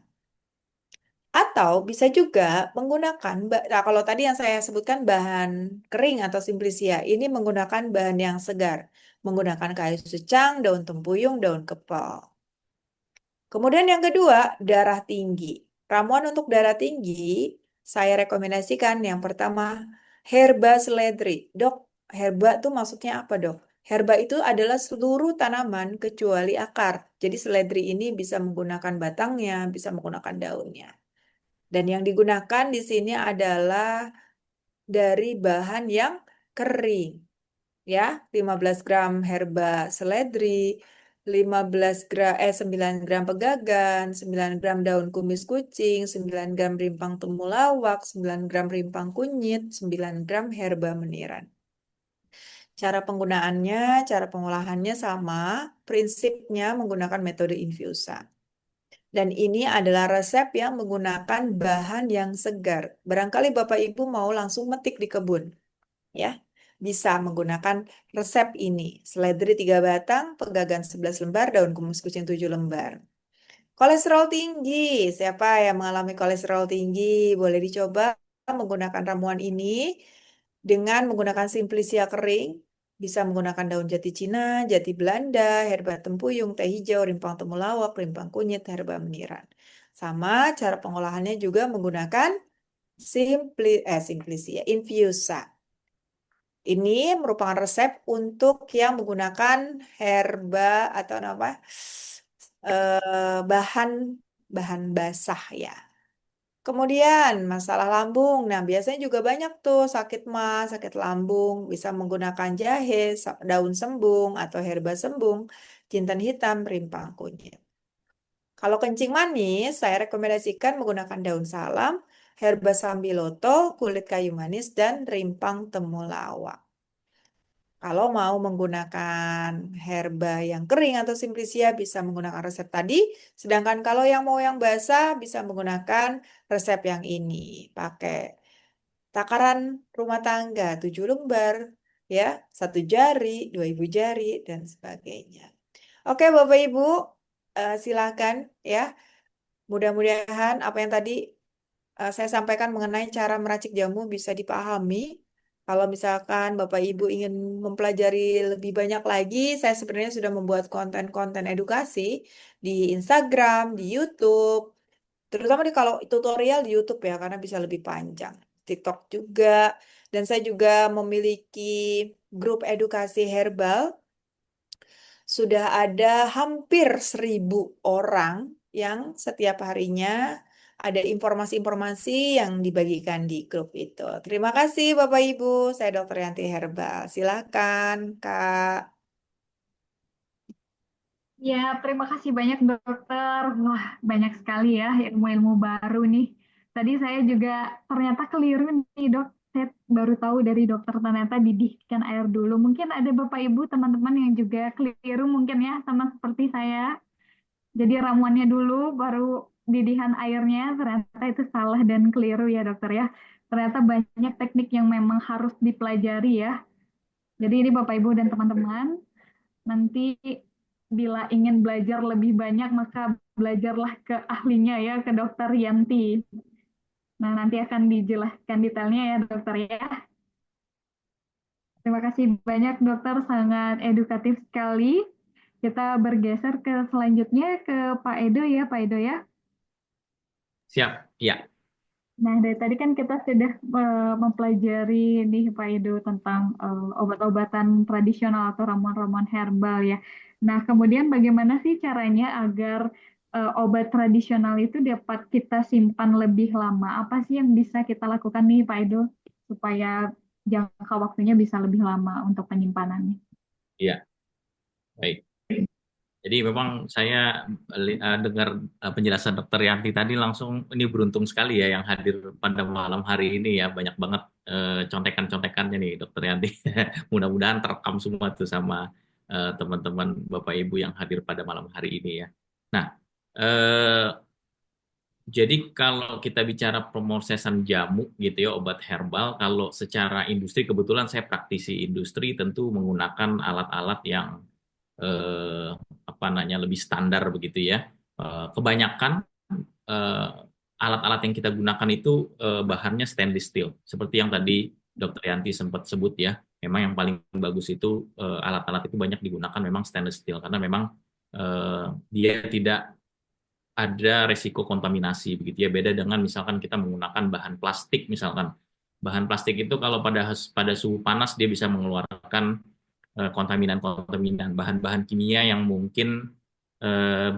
Atau bisa juga menggunakan, nah kalau tadi yang saya sebutkan bahan kering atau simplisia, ini menggunakan bahan yang segar. Menggunakan kayu secang, daun tempuyung, daun kepal. Kemudian yang kedua, darah tinggi. Ramuan untuk darah tinggi, saya rekomendasikan yang pertama, herba seledri. Dok, herba itu maksudnya apa dok? Herba itu adalah seluruh tanaman kecuali akar. Jadi seledri ini bisa menggunakan batangnya, bisa menggunakan daunnya. Dan yang digunakan di sini adalah dari bahan yang kering. Ya, 15 gram herba seledri, 9 gram pegagan, 9 gram daun kumis kucing, 9 gram rimpang temulawak, 9 gram rimpang kunyit, 9 gram herba meniran. Cara penggunaannya, cara pengolahannya sama, prinsipnya menggunakan metode infusa. Dan ini adalah resep yang menggunakan bahan yang segar. Barangkali Bapak Ibu mau langsung metik di kebun. Ya, bisa menggunakan resep ini. Seledri 3 batang, pegagan 11 lembar, daun kumis kucing 7 lembar. Kolesterol tinggi. Siapa yang mengalami kolesterol tinggi? Boleh dicoba menggunakan ramuan ini dengan menggunakan simplisia kering. Bisa menggunakan daun jati Cina, jati Belanda, herba tempuyung, teh hijau, rimpang temulawak, rimpang kunyit, herba meniran. Sama cara pengolahannya juga menggunakan simplisia, infusa. Ini merupakan resep untuk yang menggunakan herba atau apa bahan bahan basah ya. Kemudian masalah lambung. Nah, biasanya juga banyak tuh sakit mah, sakit lambung, bisa menggunakan jahe, daun sembung atau herba sembung, jinten hitam, rimpang kunyit. Kalau kencing manis, saya rekomendasikan menggunakan daun salam, herba sambiloto, kulit kayu manis, dan rimpang temulawak. Kalau mau menggunakan herba yang kering atau simplisia bisa menggunakan resep tadi. Sedangkan kalau yang mau yang basah bisa menggunakan resep yang ini. Pakai takaran rumah tangga 7 lembar, ya, 1 jari, 2 ibu jari, dan sebagainya. Oke Bapak Ibu, silakan ya. Mudah-mudahan apa yang tadi saya sampaikan mengenai cara meracik jamu bisa dipahami. Kalau misalkan Bapak Ibu ingin mempelajari lebih banyak lagi, saya sebenarnya sudah membuat konten-konten edukasi di Instagram, di YouTube, terutama kalau tutorial di YouTube ya, karena bisa lebih panjang. TikTok juga. Dan saya juga memiliki grup edukasi herbal. Sudah ada hampir 1.000 orang yang setiap harinya ada informasi-informasi yang dibagikan di grup itu. Terima kasih Bapak Ibu, saya Dr. Yanti Herbal. Silakan Kak. Ya, terima kasih banyak dokter. Wah, banyak sekali ya ilmu-ilmu baru nih. Tadi saya juga ternyata keliru nih dok. Saya baru tahu dari dokter ternyata didihkan air dulu. Mungkin ada Bapak Ibu teman-teman yang juga keliru mungkin ya sama seperti saya. Jadi ramuannya dulu baru didihan airnya. Ternyata itu salah dan keliru ya dokter ya. Ternyata banyak teknik yang memang harus dipelajari ya. Jadi ini Bapak Ibu dan teman-teman, nanti bila ingin belajar lebih banyak maka belajarlah ke ahlinya ya, ke dokter Yanti. Nah, nanti akan dijelaskan detailnya ya dokter ya. Terima kasih banyak dokter, sangat edukatif sekali. Kita bergeser ke selanjutnya ke Pak Edo ya, Pak Edo ya. Siap, ya. Nah, dari tadi kan kita sudah mempelajari nih Pak Edo tentang obat-obatan tradisional atau ramuan-ramuan herbal ya. Nah, kemudian bagaimana sih caranya agar obat tradisional itu dapat kita simpan lebih lama? Apa sih yang bisa kita lakukan nih Pak Edo supaya jangka waktunya bisa lebih lama untuk penyimpanannya? Iya, baik. Jadi memang saya dengar penjelasan Dokter Yanti tadi langsung ini beruntung sekali ya yang hadir pada malam hari ini ya, banyak banget contekan-contekannya nih Dokter Yanti. Mudah-mudahan terekam semua tuh sama teman-teman Bapak Ibu yang hadir pada malam hari ini ya. Nah, eh, jadi kalau kita bicara pemrosesan jamu gitu ya, obat herbal, kalau secara industri kebetulan saya praktisi industri tentu menggunakan alat-alat yang apa namanya lebih standar begitu ya. Kebanyakan eh, alat-alat yang kita gunakan itu bahannya stainless steel. Seperti yang tadi Dokter Yanti sempat sebut ya, memang yang paling bagus itu alat-alat itu banyak digunakan memang stainless steel karena memang dia tidak ada resiko kontaminasi begitu ya. Beda dengan misalkan kita menggunakan bahan plastik misalkan. Bahan plastik itu kalau pada suhu panas dia bisa mengeluarkan kontaminan-kontaminan, bahan-bahan kimia yang mungkin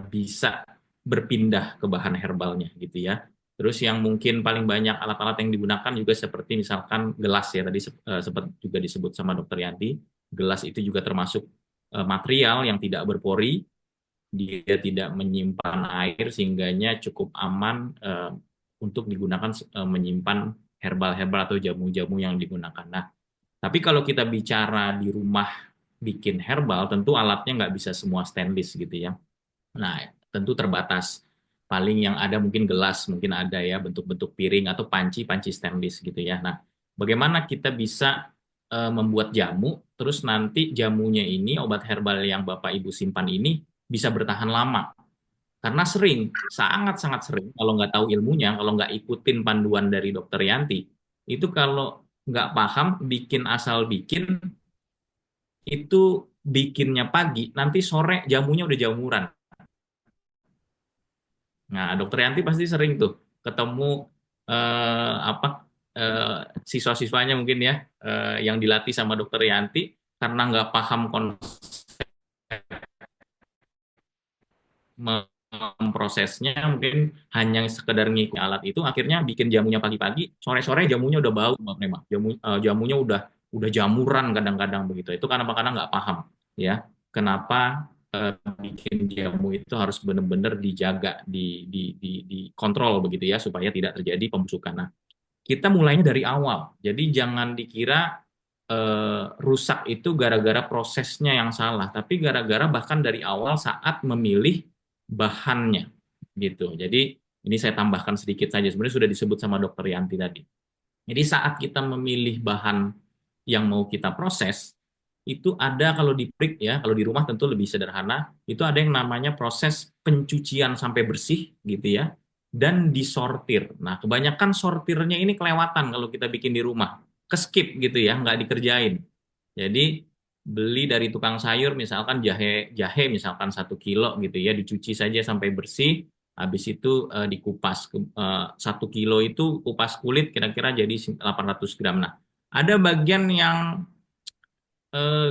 bisa berpindah ke bahan herbalnya gitu ya. Terus yang mungkin paling banyak alat-alat yang digunakan juga seperti misalkan gelas ya, tadi sempat juga disebut sama Dokter Yanti. Gelas itu juga termasuk material yang tidak berpori, dia tidak menyimpan air sehingganya cukup aman untuk digunakan menyimpan herbal-herbal atau jamu-jamu yang digunakan. Nah, tapi kalau kita bicara di rumah bikin herbal, tentu alatnya nggak bisa semua stainless gitu ya. Nah, tentu terbatas. Paling yang ada mungkin gelas, mungkin ada ya bentuk-bentuk piring atau panci-panci stainless gitu ya. Nah, bagaimana kita bisa membuat jamu, terus nanti jamunya ini, obat herbal yang Bapak Ibu simpan ini bisa bertahan lama. Karena sering, sangat-sangat sering, kalau nggak tahu ilmunya, kalau nggak ikutin panduan dari Dokter Yanti, itu kalau nggak paham, bikin asal bikin, itu bikinnya pagi, nanti sore jamunya udah jamuran. Nah, Dokter Yanti pasti sering tuh ketemu apa siswa-siswanya mungkin ya yang dilatih sama Dokter Yanti karena nggak paham konsep memprosesnya, mungkin hanya sekedar ngikutin alat itu, akhirnya bikin jamunya pagi-pagi, sore-sore jamunya udah bau, memang jamunya udah jamuran kadang-kadang begitu. Itu karena nggak paham ya kenapa bikin jamu itu harus benar-benar dijaga, dikontrol begitu ya supaya tidak terjadi pembusukan. Nah, kita mulainya dari awal. Jadi jangan dikira rusak itu gara-gara prosesnya yang salah, tapi gara-gara bahkan dari awal saat memilih bahannya gitu. Jadi ini saya tambahkan sedikit saja. Sebenarnya sudah disebut sama Dokter Yanti tadi. Jadi saat kita memilih bahan yang mau kita proses, itu ada kalau di prik ya, kalau di rumah tentu lebih sederhana, itu ada yang namanya proses pencucian sampai bersih gitu ya, dan disortir. Nah, kebanyakan sortirnya ini kelewatan kalau kita bikin di rumah, keskip gitu ya, nggak dikerjain. Jadi beli dari tukang sayur misalkan jahe misalkan 1 kilo gitu ya, dicuci saja sampai bersih, Habis itu dikupas. 1 kilo itu kupas kulit kira-kira jadi 800 gram. Nah, ada bagian yang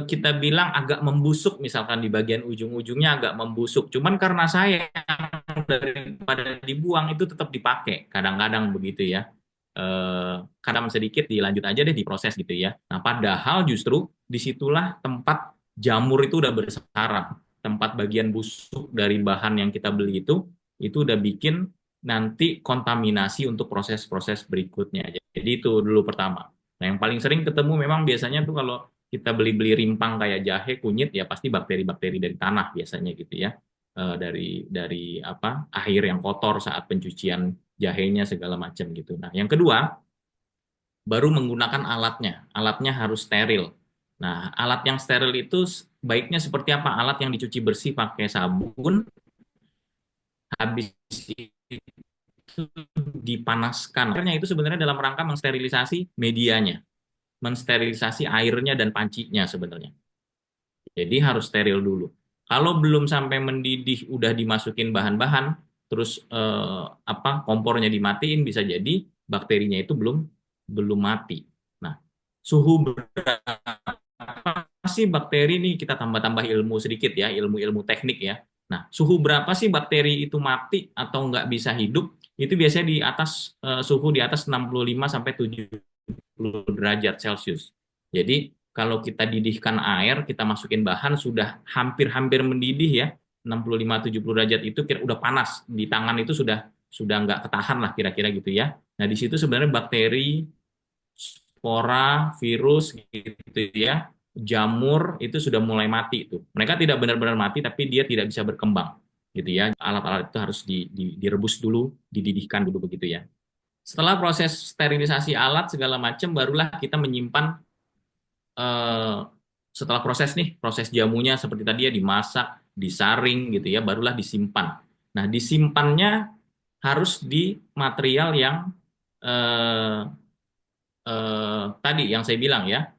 kita bilang agak membusuk, misalkan di bagian ujung-ujungnya agak membusuk. Cuman karena sayang daripada dibuang itu tetap dipakai. Kadang-kadang begitu ya. Kadang sedikit dilanjut aja deh diproses gitu ya. Nah, padahal justru disitulah tempat jamur itu udah bersarang. Tempat bagian busuk dari bahan yang kita beli itu udah bikin nanti kontaminasi untuk proses-proses berikutnya. Jadi itu dulu pertama. Nah, yang paling sering ketemu memang biasanya tuh kalau kita beli-beli rimpang kayak jahe, kunyit, ya pasti bakteri-bakteri dari tanah biasanya gitu ya. Dari apa air yang kotor saat pencucian jahenya segala macam gitu. Nah, yang kedua baru menggunakan alatnya. Alatnya harus steril. Nah, alat yang steril itu baiknya seperti apa? Alat yang dicuci bersih pakai sabun, habis itu dipanaskan. Akhirnya itu sebenarnya dalam rangka mensterilisasi medianya, mensterilisasi airnya dan pancinya sebenarnya. Jadi harus steril dulu. Kalau belum sampai mendidih, udah dimasukin bahan-bahan, terus kompornya dimatiin, bisa jadi bakterinya itu belum mati. Nah, suhu berapa sih bakteri ini, kita tambah-tambah ilmu sedikit ya, ilmu-ilmu teknik ya. Nah, suhu berapa sih bakteri itu mati atau nggak bisa hidup? Itu biasanya di atas suhu di atas 65 sampai 70 derajat Celcius. Jadi kalau kita didihkan air, kita masukin bahan sudah hampir-hampir mendidih ya, 65-70 derajat itu kira udah panas di tangan, itu sudah nggak ketahan lah kira-kira gitu ya. Nah, di situ sebenarnya bakteri, spora, virus gitu ya, jamur itu sudah mulai mati itu. Mereka tidak benar-benar mati, tapi dia tidak bisa berkembang gitu ya. Alat-alat itu harus direbus dulu, dididihkan dulu begitu ya. Setelah proses sterilisasi alat segala macam, barulah kita menyimpan. Setelah proses jamunya seperti tadi ya, dimasak, disaring gitu ya, barulah disimpan. Nah, disimpannya harus di material yang tadi yang saya bilang ya,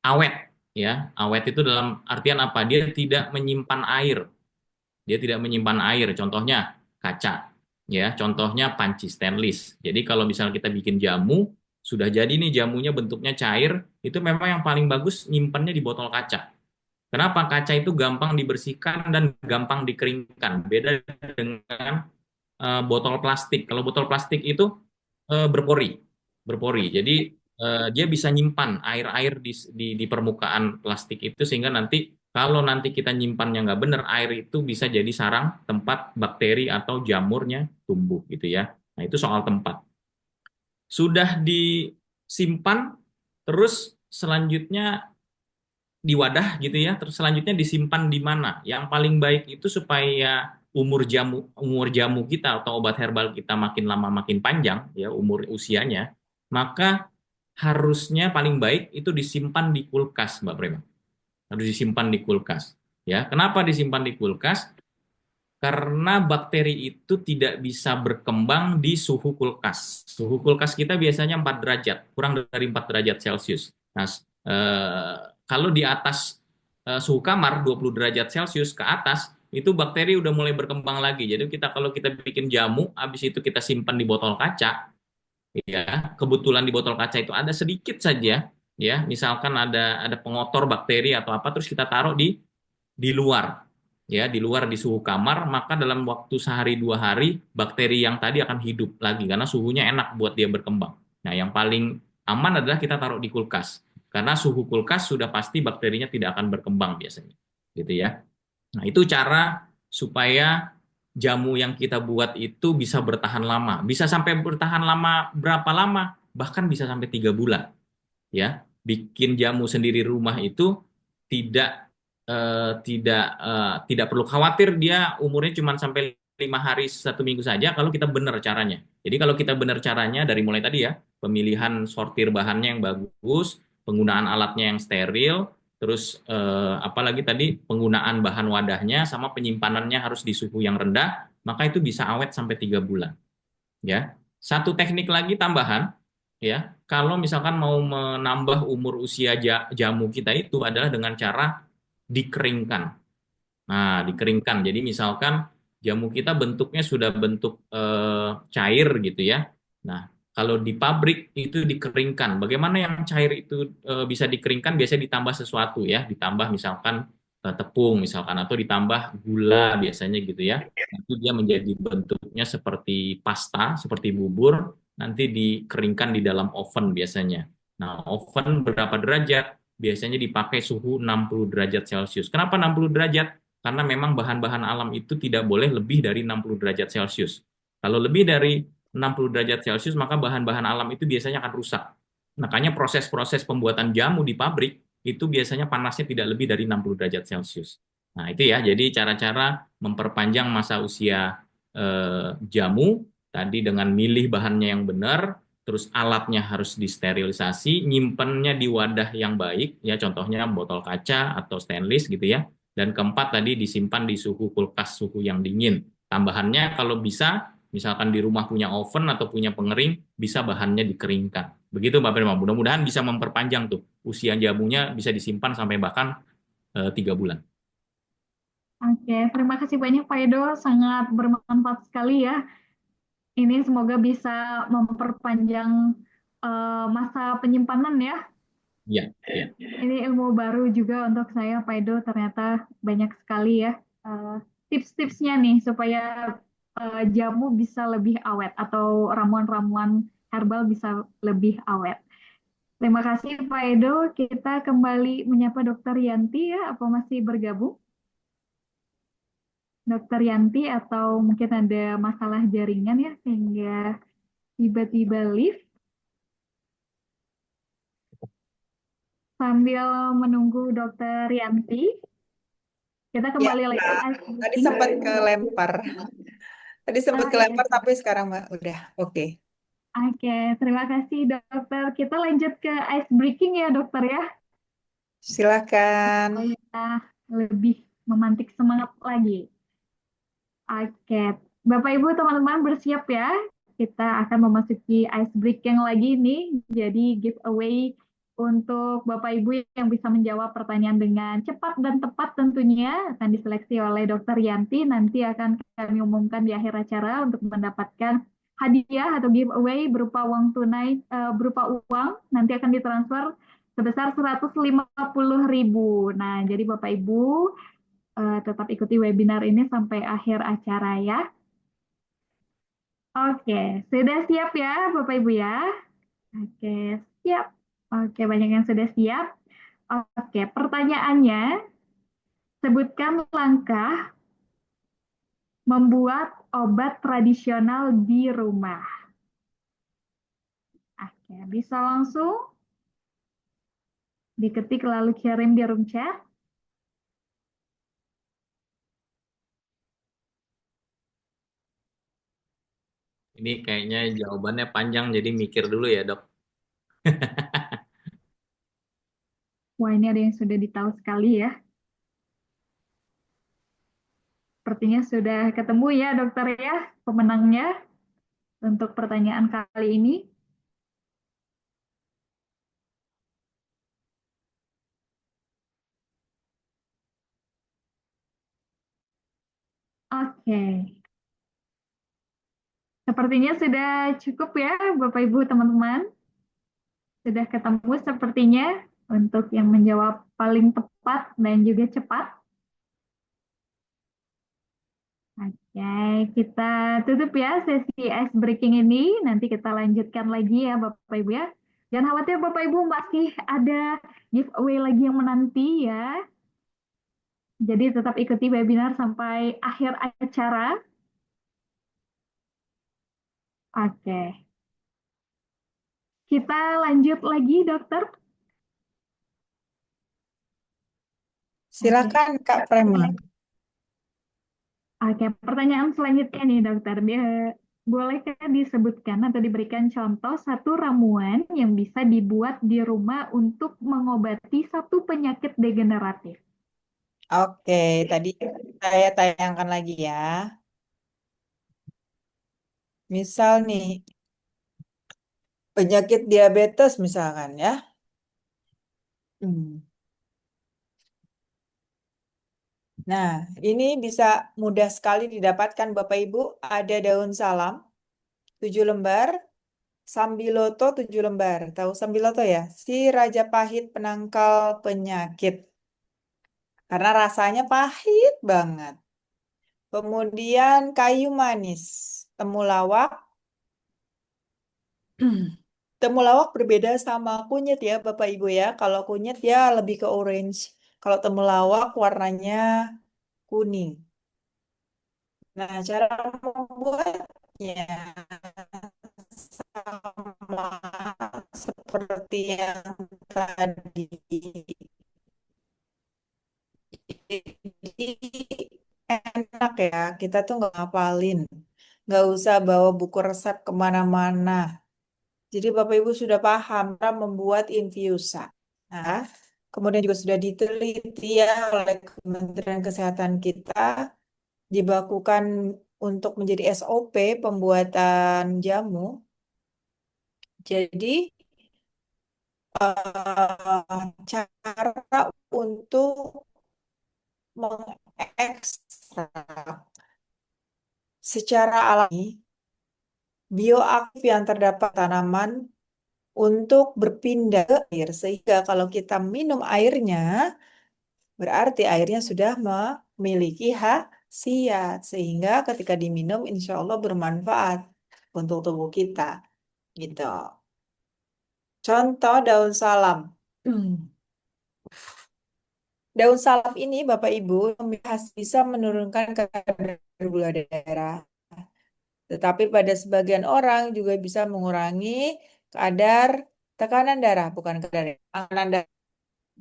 awet ya. Awet itu dalam artian apa? Dia tidak menyimpan air. Dia tidak menyimpan air. Contohnya kaca ya, contohnya panci stainless. Jadi kalau misalnya kita bikin jamu, sudah jadi nih jamunya bentuknya cair, itu memang yang paling bagus nyimpannya di botol kaca. Kenapa? Kaca itu gampang dibersihkan dan gampang dikeringkan. Beda dengan botol plastik. Kalau botol plastik itu berpori. Jadi dia bisa nyimpan air-air di permukaan plastik itu, sehingga nanti kalau nanti kita nyimpannya nggak benar, air itu bisa jadi sarang tempat bakteri atau jamurnya tumbuh gitu ya. Nah, itu soal tempat. Sudah disimpan, terus selanjutnya di wadah gitu ya, terus selanjutnya disimpan di mana? Yang paling baik itu supaya umur jamu kita atau obat herbal kita makin lama makin panjang ya umur usianya, maka harusnya paling baik itu disimpan di kulkas, Mbak Prema. Harus disimpan di kulkas. Ya, kenapa disimpan di kulkas? Karena bakteri itu tidak bisa berkembang di suhu kulkas. Suhu kulkas kita biasanya 4 derajat, kurang dari 4 derajat Celcius. Nah, kalau di atas suhu kamar 20 derajat Celcius ke atas, itu bakteri udah mulai berkembang lagi. Jadi kalau kita bikin jamu, habis itu kita simpan di botol kaca, ya, kebetulan di botol kaca itu ada sedikit saja, ya, misalkan ada pengotor bakteri atau apa, terus kita taruh di luar, ya, di luar di suhu kamar, maka dalam waktu sehari 2 hari bakteri yang tadi akan hidup lagi karena suhunya enak buat dia berkembang. Nah, yang paling aman adalah kita taruh di kulkas, karena suhu kulkas sudah pasti bakterinya tidak akan berkembang biasanya, gitu ya. Nah, itu cara supaya jamu yang kita buat itu bisa bertahan lama. Bisa sampai bertahan lama berapa lama? Bahkan bisa sampai 3 bulan. Ya, bikin jamu sendiri rumah itu tidak perlu khawatir dia umurnya cuma sampai 5 hari 1 minggu saja kalau kita benar caranya. Jadi kalau kita benar caranya dari mulai tadi ya, pemilihan sortir bahannya yang bagus, penggunaan alatnya yang steril, terus apalagi tadi penggunaan bahan wadahnya sama penyimpanannya harus di suhu yang rendah, maka itu bisa awet sampai 3 bulan. Ya, satu teknik lagi tambahan, ya, kalau misalkan mau menambah umur usia jamu kita itu adalah dengan cara dikeringkan. Nah, dikeringkan. Jadi misalkan jamu kita bentuknya sudah bentuk cair gitu ya. Nah, kalau di pabrik itu dikeringkan. Bagaimana yang cair itu bisa dikeringkan? Biasanya ditambah sesuatu ya, ditambah misalkan tepung misalkan atau ditambah gula biasanya gitu ya. Nanti dia menjadi bentuknya seperti pasta, seperti bubur, nanti dikeringkan di dalam oven biasanya. Nah, oven berapa derajat? Biasanya dipakai suhu 60 derajat Celcius. Kenapa 60 derajat? Karena memang bahan-bahan alam itu tidak boleh lebih dari 60 derajat Celcius. Kalau lebih dari 60 derajat Celcius, maka bahan-bahan alam itu biasanya akan rusak. Makanya proses-proses pembuatan jamu di pabrik itu biasanya panasnya tidak lebih dari 60 derajat Celcius. Nah, itu ya, jadi cara-cara memperpanjang masa usia jamu tadi dengan milih bahannya yang benar, terus alatnya harus disterilisasi, nyimpennya di wadah yang baik, ya contohnya botol kaca atau stainless gitu ya. Dan keempat tadi disimpan di suhu kulkas, suhu yang dingin. Tambahannya kalau bisa, misalkan di rumah punya oven atau punya pengering, bisa bahannya dikeringkan. Begitu Mbak Firma, mudah-mudahan bisa memperpanjang tuh usia jamunya bisa disimpan sampai bahkan 3 bulan. Oke, terima kasih banyak Pak Edo, sangat bermanfaat sekali ya. Ini semoga bisa memperpanjang masa penyimpanan ya. Iya, iya. Ini ilmu baru juga untuk saya, Pak Edo. Ternyata banyak sekali ya tips-tipsnya nih supaya jamu bisa lebih awet atau ramuan-ramuan herbal bisa lebih awet. Terima kasih Pak Edo. Kita kembali menyapa Dokter Yanti ya. Apa masih bergabung? Dokter Yanti atau mungkin ada masalah jaringan ya sehingga tiba-tiba live. Sambil menunggu Dokter Yanti, kita Ya, kembali lagi Mbak. ke Tadi ice sempat kelempar. Tadi sempat Iya. kelempar, tapi sekarang Mbak udah oke. Oke, terima kasih dokter. Kita lanjut ke ice breaking ya dokter ya, Silakan. supaya lebih memantik semangat lagi. Oke, Bapak Ibu teman-teman bersiap ya. Kita akan memasuki ice breaking lagi nih. Jadi giveaway untuk Bapak Ibu yang bisa menjawab pertanyaan dengan cepat dan tepat tentunya akan diseleksi oleh Dokter Yanti. Nanti akan kami umumkan di akhir acara untuk mendapatkan hadiah atau giveaway berupa uang tunai, berupa uang. Nanti akan ditransfer sebesar 150.000. Nah, jadi Bapak Ibu tetap ikuti webinar ini sampai akhir acara ya. Oke, sudah siap ya Bapak Ibu ya? Oke, siap. Oke, banyak yang sudah siap. Oke, pertanyaannya, sebutkan langkah membuat obat tradisional di rumah. Oke, bisa langsung diketik lalu kirim di room chat. Ini kayaknya jawabannya panjang, jadi mikir dulu ya dok. Wah, ini ada yang sudah ditahu sekali ya. Sepertinya sudah ketemu ya dokter ya pemenangnya untuk pertanyaan kali ini. Oke, sepertinya sudah cukup ya Bapak Ibu teman-teman. Sudah ketemu sepertinya untuk yang menjawab paling tepat dan juga cepat. Oke, kita tutup ya sesi ice breaking ini. Nanti kita lanjutkan lagi ya Bapak Ibu ya. Jangan khawatir Bapak Ibu, masih ada giveaway lagi yang menanti ya. Jadi tetap ikuti webinar sampai akhir acara. Oke. Kita lanjut lagi dokter. Silakan Kak Prema. Oke, pertanyaan selanjutnya nih dokter. Bolehkah disebutkan atau diberikan contoh satu ramuan yang bisa dibuat di rumah untuk mengobati satu penyakit degeneratif? Oke, tadi saya tayangkan lagi ya. Misal nih, penyakit diabetes misalkan ya. Hmm. Nah, ini bisa mudah sekali didapatkan Bapak Ibu. Ada daun salam 7 lembar, sambiloto 7 lembar. Tahu sambiloto ya? Si Raja Pahit penangkal penyakit. Karena rasanya pahit banget. Kemudian kayu manis, temulawak. Temulawak berbeda sama kunyit ya Bapak Ibu ya. Kalau kunyit ya lebih ke orange. Kalau temulawak warnanya kuning. Nah, cara membuatnya sama seperti yang tadi. Jadi enak ya, kita tuh nggak ngapalin. Nggak usah bawa buku resep kemana-mana. Jadi Bapak Ibu sudah paham cara membuat infusa. Nah, kemudian juga sudah diteliti ya oleh Kementerian Kesehatan kita, dibakukan untuk menjadi SOP pembuatan jamu. Jadi cara untuk mengekstrak secara alami bioaktif yang terdapat tanaman untuk berpindah ke air. Sehingga kalau kita minum airnya, berarti airnya sudah memiliki khasiat. Sehingga ketika diminum, insya Allah bermanfaat untuk tubuh kita. Gitu. Contoh daun salam. Daun salam ini, Bapak Ibu, bisa menurunkan kadar gula darah. Tetapi pada sebagian orang juga bisa mengurangi kadar tekanan darah, bukan kadar tekanan darah.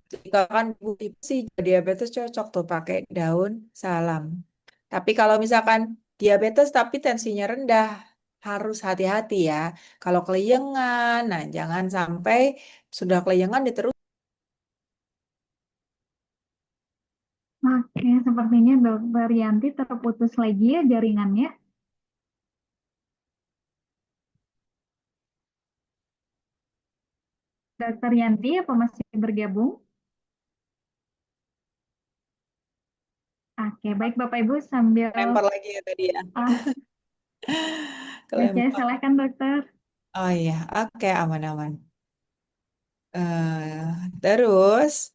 Jika kan sih diabetes cocok tuh pakai daun salam. Tapi kalau misalkan diabetes tapi tensinya rendah, harus hati-hati ya. Kalau kelayangan, nah jangan sampai sudah kelayangan diterus. Oke, sepertinya Dokter Yanti terputus lagi ya jaringannya. Dokter Yanti apa masih bergabung? Oke, baik Bapak Ibu sambil Lempar lagi ya tadi ya. ah, oke, Kelempar. silakan dokter. Oh iya, oke aman-aman. Terus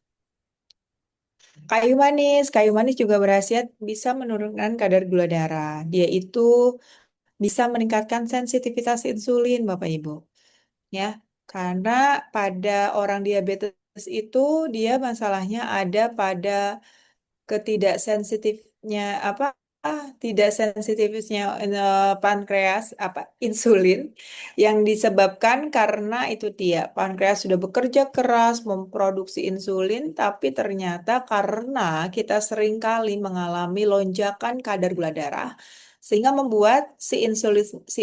kayu manis juga berhasiat bisa menurunkan kadar gula darah. Dia itu bisa meningkatkan sensitivitas insulin, Bapak Ibu. Ya, karena pada orang diabetes itu dia masalahnya ada pada ketidaksensitifnya apa tidak sensitifnya pankreas insulin yang disebabkan karena itu dia pankreas sudah bekerja keras memproduksi insulin tapi ternyata karena kita seringkali mengalami lonjakan kadar gula darah sehingga membuat si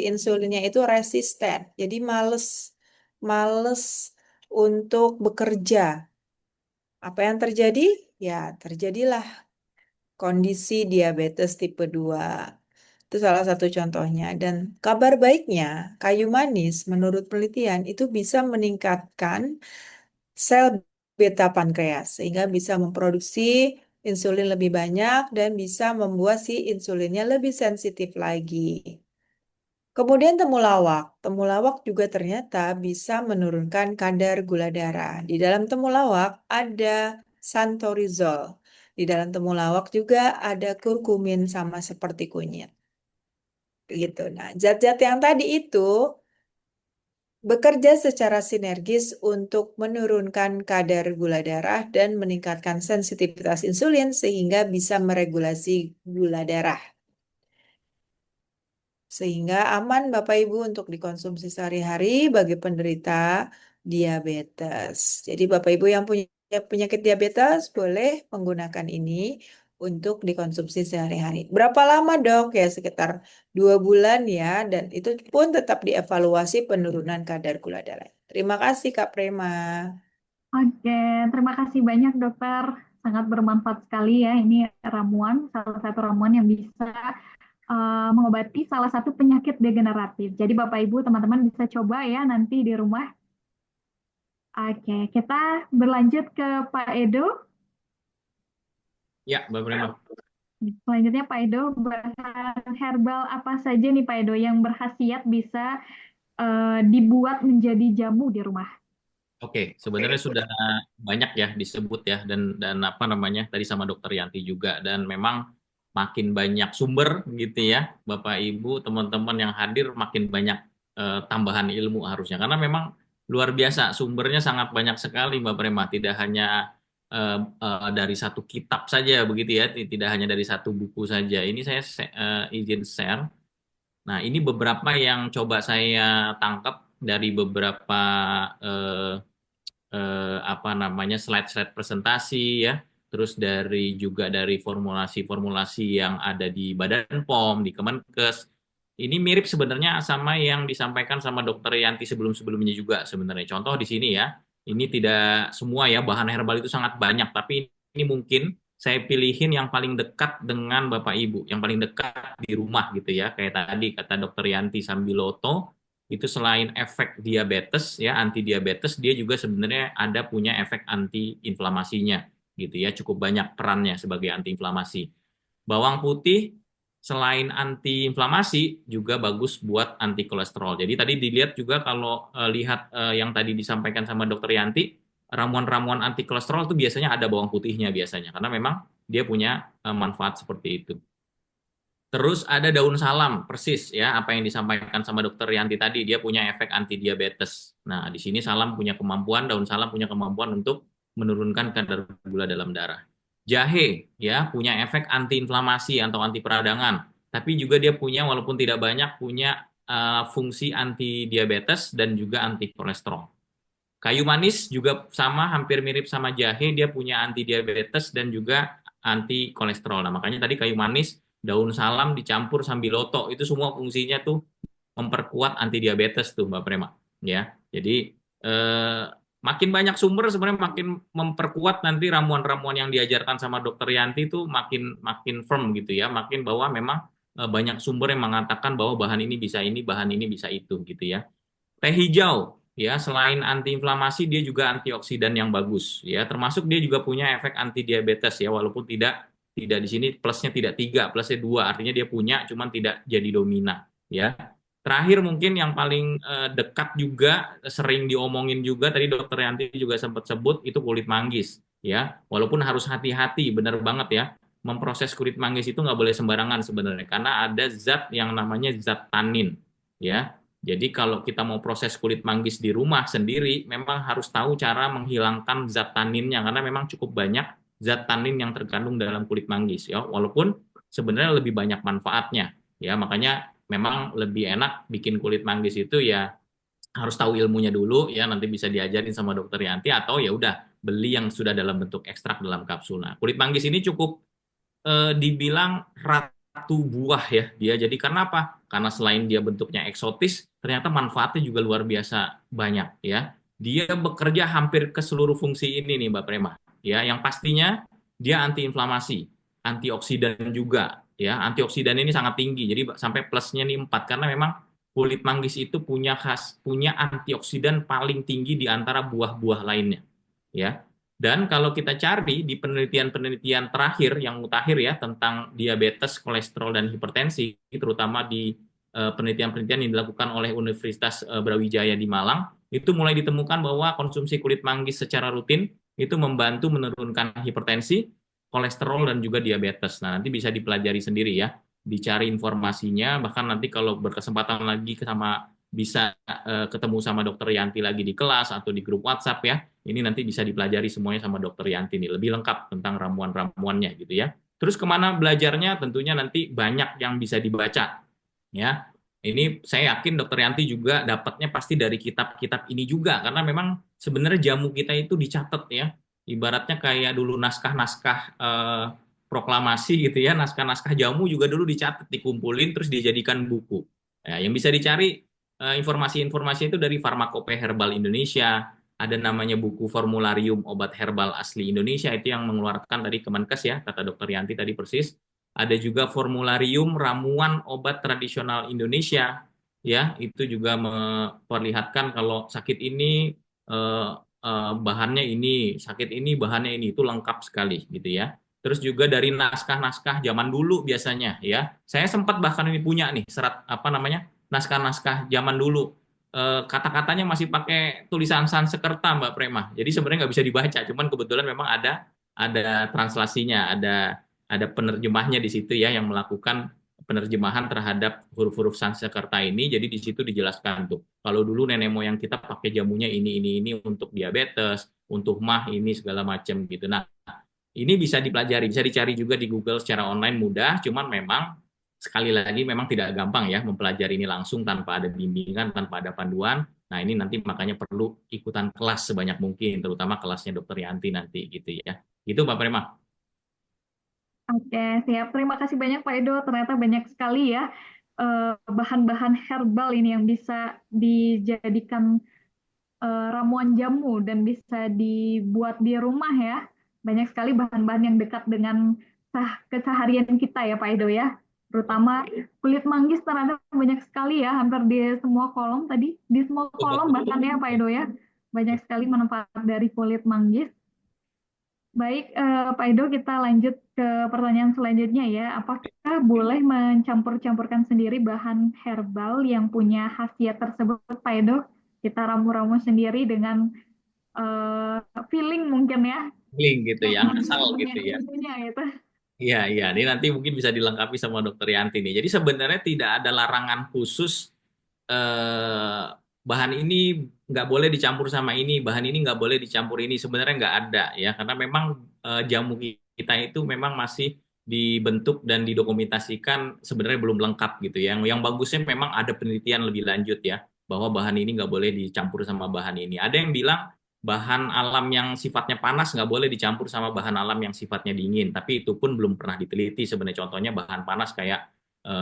insulinnya itu resisten jadi males males untuk bekerja. Apa yang terjadi? Ya, terjadilah kondisi diabetes tipe 2. Itu salah satu contohnya. Dan kabar baiknya, kayu manis menurut penelitian itu bisa meningkatkan sel beta pankreas sehingga bisa memproduksi insulin lebih banyak dan bisa membuat si insulinnya lebih sensitif lagi. Kemudian temulawak. Temulawak juga ternyata bisa menurunkan kadar gula darah. Di dalam temulawak ada santorizol. Di dalam temulawak juga ada kurkumin sama seperti kunyit. Gitu. Nah, zat-zat yang tadi itu bekerja secara sinergis untuk menurunkan kadar gula darah dan meningkatkan sensitivitas insulin sehingga bisa meregulasi gula darah. Sehingga aman Bapak Ibu untuk dikonsumsi sehari-hari bagi penderita diabetes. Jadi Bapak Ibu yang punya penyakit diabetes boleh menggunakan ini untuk dikonsumsi sehari-hari. Berapa lama dok? Ya sekitar 2 bulan ya dan itu pun tetap dievaluasi penurunan kadar gula darah. Terima kasih Kak Prema. Oke, terima kasih banyak dokter. Sangat bermanfaat sekali ya. Ini ramuan, salah satu ramuan yang bisa mengobati salah satu penyakit degeneratif. Jadi Bapak Ibu teman-teman bisa coba ya nanti di rumah. Oke, kita berlanjut ke Pak Edo. Ya, Mbak Prima. Selanjutnya Pak Edo, bahan herbal apa saja nih Pak Edo yang berkhasiat bisa dibuat menjadi jamu di rumah? Oke, sebenarnya sudah banyak ya disebut ya dan apa namanya tadi sama Dokter Yanti juga dan memang makin banyak sumber gitu ya, Bapak Ibu, teman-teman yang hadir makin banyak tambahan ilmu harusnya karena memang luar biasa sumbernya sangat banyak sekali Mbak Prema, tidak hanya dari satu kitab saja begitu ya, tidak hanya dari satu buku saja. Ini saya izin share. Nah, ini beberapa yang coba saya tangkap dari beberapa eh, apa namanya slide-slide presentasi ya, terus juga dari formulasi-formulasi yang ada di Badan POM, di Kemenkes. Ini mirip sebenarnya sama yang disampaikan sama Dokter Yanti sebelum-sebelumnya juga sebenarnya. Contoh di sini ya, ini tidak semua ya bahan herbal itu sangat banyak, tapi ini mungkin saya pilihin yang paling dekat dengan Bapak Ibu, yang paling dekat di rumah gitu ya. Kayak tadi kata Dokter Yanti Sambiloto, itu selain efek diabetes ya anti diabetes dia juga sebenarnya ada punya efek anti inflamasinya gitu ya cukup banyak perannya sebagai anti inflamasi. Bawang putih selain anti inflamasi juga bagus buat anti kolesterol. Jadi tadi dilihat juga kalau lihat yang tadi disampaikan sama Dokter Yanti, ramuan-ramuan anti kolesterol itu biasanya ada bawang putihnya biasanya karena memang dia punya manfaat seperti itu. Terus ada daun salam, persis ya apa yang disampaikan sama Dokter Yanti tadi, dia punya efek anti diabetes. Nah, di sini daun salam punya kemampuan untuk menurunkan kadar gula dalam darah. Jahe ya punya efek anti inflamasi atau anti peradangan, tapi juga dia punya walaupun tidak banyak punya fungsi anti diabetes dan juga anti kolesterol. Kayu manis juga sama, hampir mirip sama jahe, dia punya anti diabetes dan juga anti kolesterol. Nah, makanya tadi kayu manis, daun salam dicampur sambiloto, itu semua fungsinya tuh memperkuat anti diabetes tuh, Mbak Prema. Ya, jadi makin banyak sumber sebenarnya makin memperkuat nanti ramuan-ramuan yang diajarkan sama Dokter Yanti itu makin makin firm gitu ya, makin bahwa memang banyak sumber yang mengatakan bahwa bahan ini bisa ini, bahan ini bisa itu gitu ya. Teh hijau ya selain antiinflamasi dia juga antioksidan yang bagus ya termasuk dia juga punya efek anti diabetes ya walaupun tidak tidak di sini plusnya tidak 3 plusnya 2 artinya dia punya cuman tidak jadi dominan ya. Terakhir mungkin yang paling dekat juga sering diomongin juga tadi Dokter Yanti juga sempat sebut itu kulit manggis ya walaupun harus hati-hati benar banget ya memproses kulit manggis itu nggak boleh sembarangan sebenarnya karena ada zat yang namanya zat tanin ya. Jadi kalau kita mau proses kulit manggis di rumah sendiri, memang harus tahu cara menghilangkan zat taninnya karena memang cukup banyak zat tanin yang terkandung dalam kulit manggis ya. Walaupun sebenarnya lebih banyak manfaatnya ya. Makanya memang lebih enak bikin kulit manggis itu ya harus tahu ilmunya dulu ya nanti bisa diajarin sama Dokter Yanti atau ya udah beli yang sudah dalam bentuk ekstrak dalam kapsul. Nah, kulit manggis ini cukup dibilang ratu buah ya dia. Jadi karena apa? Karena selain dia bentuknya eksotis, ternyata manfaatnya juga luar biasa banyak ya. Dia bekerja hampir ke seluruh fungsi ini nih Mbak Prema. Ya, yang pastinya dia antiinflamasi, antioksidan juga ya. Antioksidan ini sangat tinggi. Jadi sampai plusnya nih 4 karena memang kulit manggis itu punya antioksidan paling tinggi di antara buah-buah lainnya ya. Dan kalau kita cari di penelitian-penelitian terakhir yang mutakhir ya tentang diabetes, kolesterol dan hipertensi, terutama di penelitian-penelitian yang dilakukan oleh Universitas Brawijaya di Malang, itu mulai ditemukan bahwa konsumsi kulit manggis secara rutin itu membantu menurunkan hipertensi, kolesterol dan juga diabetes. Nah, nanti bisa dipelajari sendiri ya, dicari informasinya, bahkan nanti kalau berkesempatan lagi bisa ketemu sama Dokter Yanti lagi di kelas atau di grup WhatsApp ya. Ini nanti bisa dipelajari semuanya sama Dokter Yanti nih, lebih lengkap tentang ramuan-ramuannya gitu ya. Terus kemana belajarnya? Tentunya nanti banyak yang bisa dibaca ya. Ini saya yakin Dokter Yanti juga dapatnya pasti dari kitab-kitab ini juga karena memang sebenarnya jamu kita itu dicatat ya. Ibaratnya kayak dulu naskah-naskah proklamasi gitu ya, naskah-naskah jamu juga dulu dicatat, dikumpulin terus dijadikan buku. Ya, yang bisa dicari informasi-informasi itu dari Farmakope Herbal Indonesia, ada namanya buku Formularium Obat Herbal Asli Indonesia, itu yang mengeluarkan tadi Kemenkes ya, kata Dokter Yanti tadi persis. Ada juga Formularium Ramuan Obat Tradisional Indonesia, ya, itu juga memperlihatkan kalau sakit ini bahannya ini, sakit ini bahannya ini, itu lengkap sekali gitu ya. terus juga dari naskah-naskah zaman dulu biasanya ya. Saya sempat bahkan ini punya nih serat apa namanya naskah-naskah zaman dulu. Kata-katanya masih pakai tulisan Sanskerta Mbak Prema. Jadi sebenarnya nggak bisa dibaca, cuman kebetulan memang ada translasinya, ada penerjemahnya di situ ya yang melakukan penerjemahan terhadap huruf-huruf Sanskerta ini. Jadi di situ dijelaskan tuh. Kalau dulu nenek moyang kita pakai jamunya ini untuk diabetes, untuk mah ini segala macam gitu. Nah, ini bisa dipelajari, bisa dicari juga di Google secara online mudah, cuman memang sekali lagi memang tidak gampang ya mempelajari ini langsung tanpa ada bimbingan, tanpa ada panduan. Nah, ini nanti makanya perlu ikutan kelas sebanyak mungkin, terutama kelasnya Dokter Yanti nanti gitu ya. Itu Pak Prema. Oke, siap. Terima kasih banyak Pak Edo. Ternyata banyak sekali ya bahan-bahan herbal ini yang bisa dijadikan ramuan jamu dan bisa dibuat di rumah ya. Banyak sekali bahan-bahan yang dekat dengan keseharian kita ya Pak Edo ya. Terutama kulit manggis ternyata banyak sekali ya, hampir di semua kolom tadi, di semua kolom bahkan ya Pak Edo ya. Banyak sekali manfaat dari kulit manggis. Baik, Pak Edo, kita lanjut ke pertanyaan selanjutnya ya. Apakah boleh mencampur-campurkan sendiri bahan herbal yang punya khasiat tersebut, Pak Edo? Kita ramu-ramu sendiri dengan feeling mungkin ya. Link gitu ya, asal gitu ya. Gitu. Iya, iya. Ini nanti mungkin bisa dilengkapi sama Dokter Yanti nih. Jadi sebenarnya tidak ada larangan khusus bahan ini nggak boleh dicampur sama ini, bahan ini nggak boleh dicampur ini. Sebenarnya nggak ada ya, karena memang jamu kita itu memang masih dibentuk dan didokumentasikan sebenarnya belum lengkap gitu ya. Yang bagusnya memang ada penelitian lebih lanjut ya, bahwa bahan ini nggak boleh dicampur sama bahan ini. Ada yang bilang bahan alam yang sifatnya panas nggak boleh dicampur sama bahan alam yang sifatnya dingin. Tapi itu pun belum pernah diteliti sebenarnya. Contohnya bahan panas kayak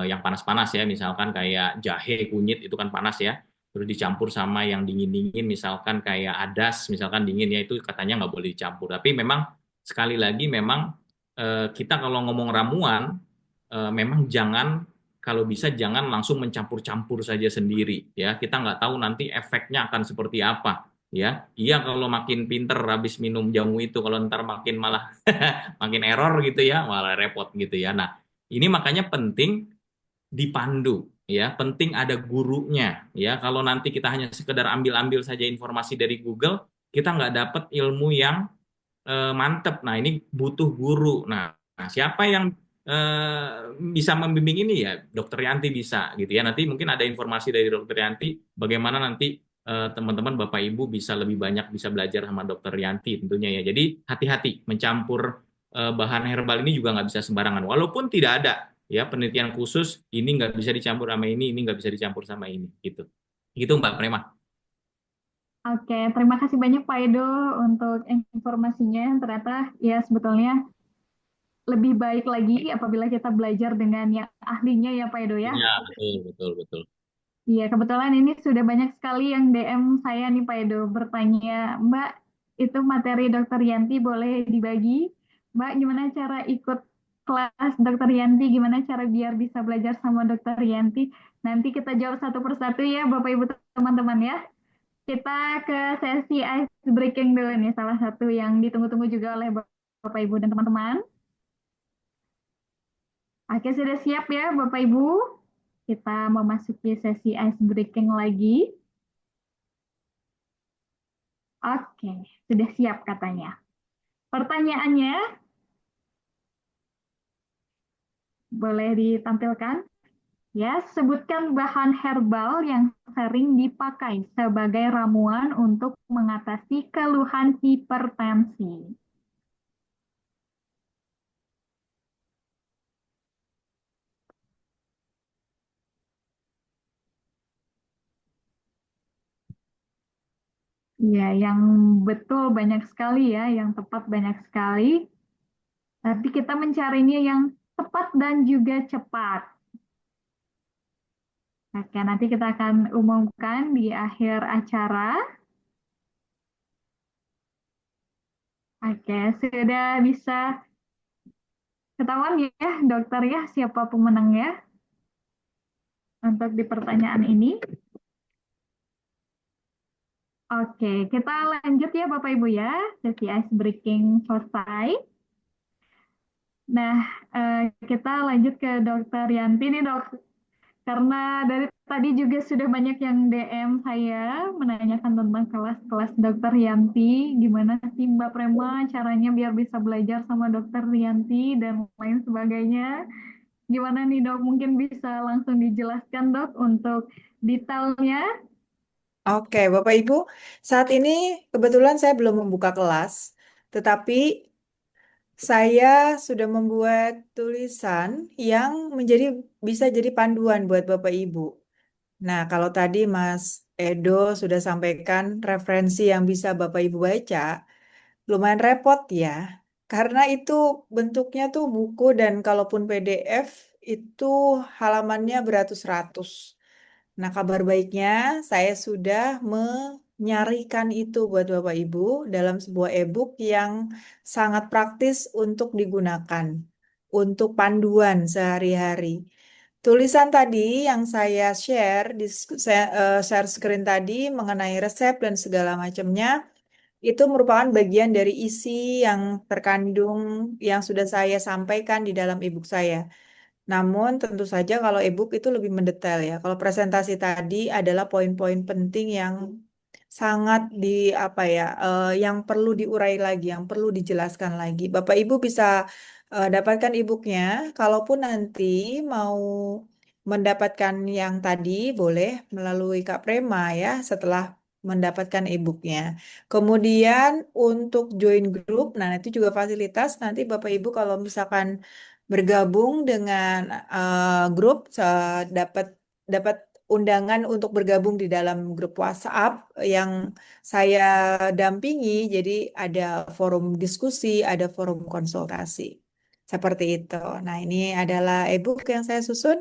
yang panas-panas ya, misalkan kayak jahe, kunyit itu kan panas ya. Terus dicampur sama yang dingin-dingin, misalkan kayak adas, misalkan dingin ya itu katanya nggak boleh dicampur. Tapi memang sekali lagi memang kita kalau ngomong ramuan, memang jangan kalau bisa jangan langsung mencampur-campur saja sendiri ya. Kita nggak tahu nanti efeknya akan seperti apa ya. Iya kalau makin pinter habis minum jamu itu, kalau ntar makin malah makin error gitu ya, malah repot gitu ya. Nah, ini makanya penting dipandu ya, penting ada gurunya ya. Kalau nanti kita hanya sekedar ambil-ambil saja informasi dari Google, kita nggak dapat ilmu yang mantep. Nah, ini butuh guru. Nah, siapa yang bisa membimbing ini ya? Dokter Yanti bisa gitu ya. Nanti mungkin ada informasi dari Dokter Yanti bagaimana nanti teman-teman Bapak Ibu bisa lebih banyak bisa belajar sama Dokter Yanti tentunya ya. Jadi hati-hati mencampur bahan herbal ini juga nggak bisa sembarangan. Walaupun tidak ada ya penelitian khusus ini nggak bisa dicampur sama ini nggak bisa dicampur sama ini gitu. Gitu Mbak Prema. Oke, terima kasih banyak Pak Edo untuk informasinya. Ternyata ya sebetulnya lebih baik lagi apabila kita belajar dengan yang ahlinya ya Pak Edo ya. Iya, betul, betul, betul. Iya, kebetulan ini sudah banyak sekali yang DM saya nih Pak Edo bertanya, Mbak, itu materi Dokter Yanti boleh dibagi? Mbak, gimana cara ikut kelas Dokter Yanti? Gimana cara biar bisa belajar sama Dokter Yanti? Nanti kita jawab satu persatu ya Bapak Ibu teman-teman ya. Kita ke sesi ice breaking dulu nih, salah satu yang ditunggu-tunggu juga oleh Bapak Ibu dan teman-teman. Oke, sudah siap ya Bapak Ibu? Kita memasuki sesi ice breaking lagi. Oke, sudah siap katanya. Pertanyaannya boleh ditampilkan? Ya, sebutkan bahan herbal yang sering dipakai sebagai ramuan untuk mengatasi keluhan hipertensi. Ya, yang betul banyak sekali ya, yang tepat banyak sekali. Tapi kita mencarinya yang tepat dan juga cepat. Oke, nanti kita akan umumkan di akhir acara. Oke, sudah bisa ketahuan ya, dokter ya, siapa pemenangnya untuk di pertanyaan ini. Oke, kita lanjut ya Bapak Ibu ya, sesi ice breaking selesai. Nah, kita lanjut ke Dokter Yanti nih dok, karena dari tadi juga sudah banyak yang DM saya menanyakan tentang kelas-kelas Dokter Yanti, gimana sih Mbak Prema caranya biar bisa belajar sama Dokter Yanti dan lain sebagainya. Gimana nih dok, mungkin bisa langsung dijelaskan dok untuk detailnya. Oke, Bapak Ibu, saat ini kebetulan saya belum membuka kelas, tetapi saya sudah membuat tulisan yang bisa jadi panduan buat Bapak Ibu. Nah, kalau tadi Mas Edo sudah sampaikan referensi yang bisa Bapak Ibu baca, lumayan repot ya. Karena itu bentuknya tuh buku dan kalaupun PDF itu halamannya beratus-ratus. Nah, kabar baiknya saya sudah menyarikan itu buat Bapak Ibu dalam sebuah e-book yang sangat praktis untuk digunakan untuk panduan sehari-hari. Tulisan tadi yang saya share share screen tadi mengenai resep dan segala macamnya itu merupakan bagian dari isi yang terkandung yang sudah saya sampaikan di dalam e-book saya. Namun tentu saja kalau e-book itu lebih mendetail ya. Kalau presentasi tadi adalah poin-poin penting yang sangat yang perlu diurai lagi, yang perlu dijelaskan lagi. Bapak Ibu bisa dapatkan e-booknya. Kalaupun nanti mau mendapatkan yang tadi, boleh melalui Kak Prema ya setelah mendapatkan e-booknya. Kemudian untuk join group, nah itu juga fasilitas nanti Bapak Ibu kalau misalkan bergabung dengan grup dapat dapat undangan untuk bergabung di dalam grup WhatsApp yang saya dampingi. Jadi ada forum diskusi, ada forum konsultasi. Seperti itu. Nah, ini adalah e-book yang saya susun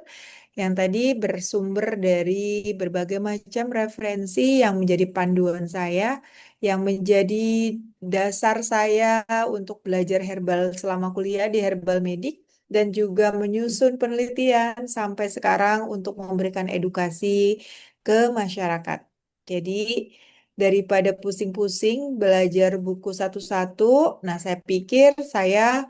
yang tadi bersumber dari berbagai macam referensi yang menjadi panduan saya, yang menjadi dasar saya untuk belajar herbal selama kuliah di Herbal Medik dan juga menyusun penelitian sampai sekarang untuk memberikan edukasi ke masyarakat. Jadi daripada pusing-pusing belajar buku satu-satu, nah saya pikir saya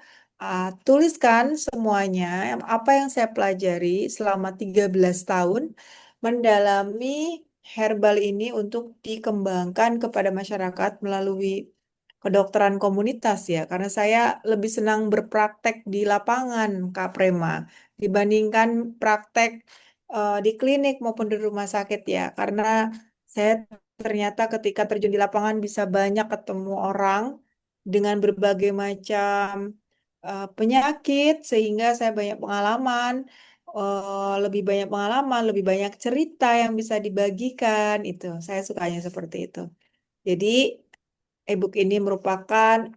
tuliskan semuanya apa yang saya pelajari selama 13 tahun mendalami herbal ini untuk dikembangkan kepada masyarakat melalui kedokteran komunitas ya, karena saya lebih senang berpraktek di lapangan, Kak Prema, dibandingkan praktek di klinik maupun di rumah sakit ya, karena saya ternyata ketika terjun di lapangan bisa banyak ketemu orang dengan berbagai macam penyakit, sehingga saya banyak pengalaman, lebih banyak pengalaman, lebih banyak cerita yang bisa dibagikan, itu saya sukanya seperti itu. Jadi e-book ini merupakan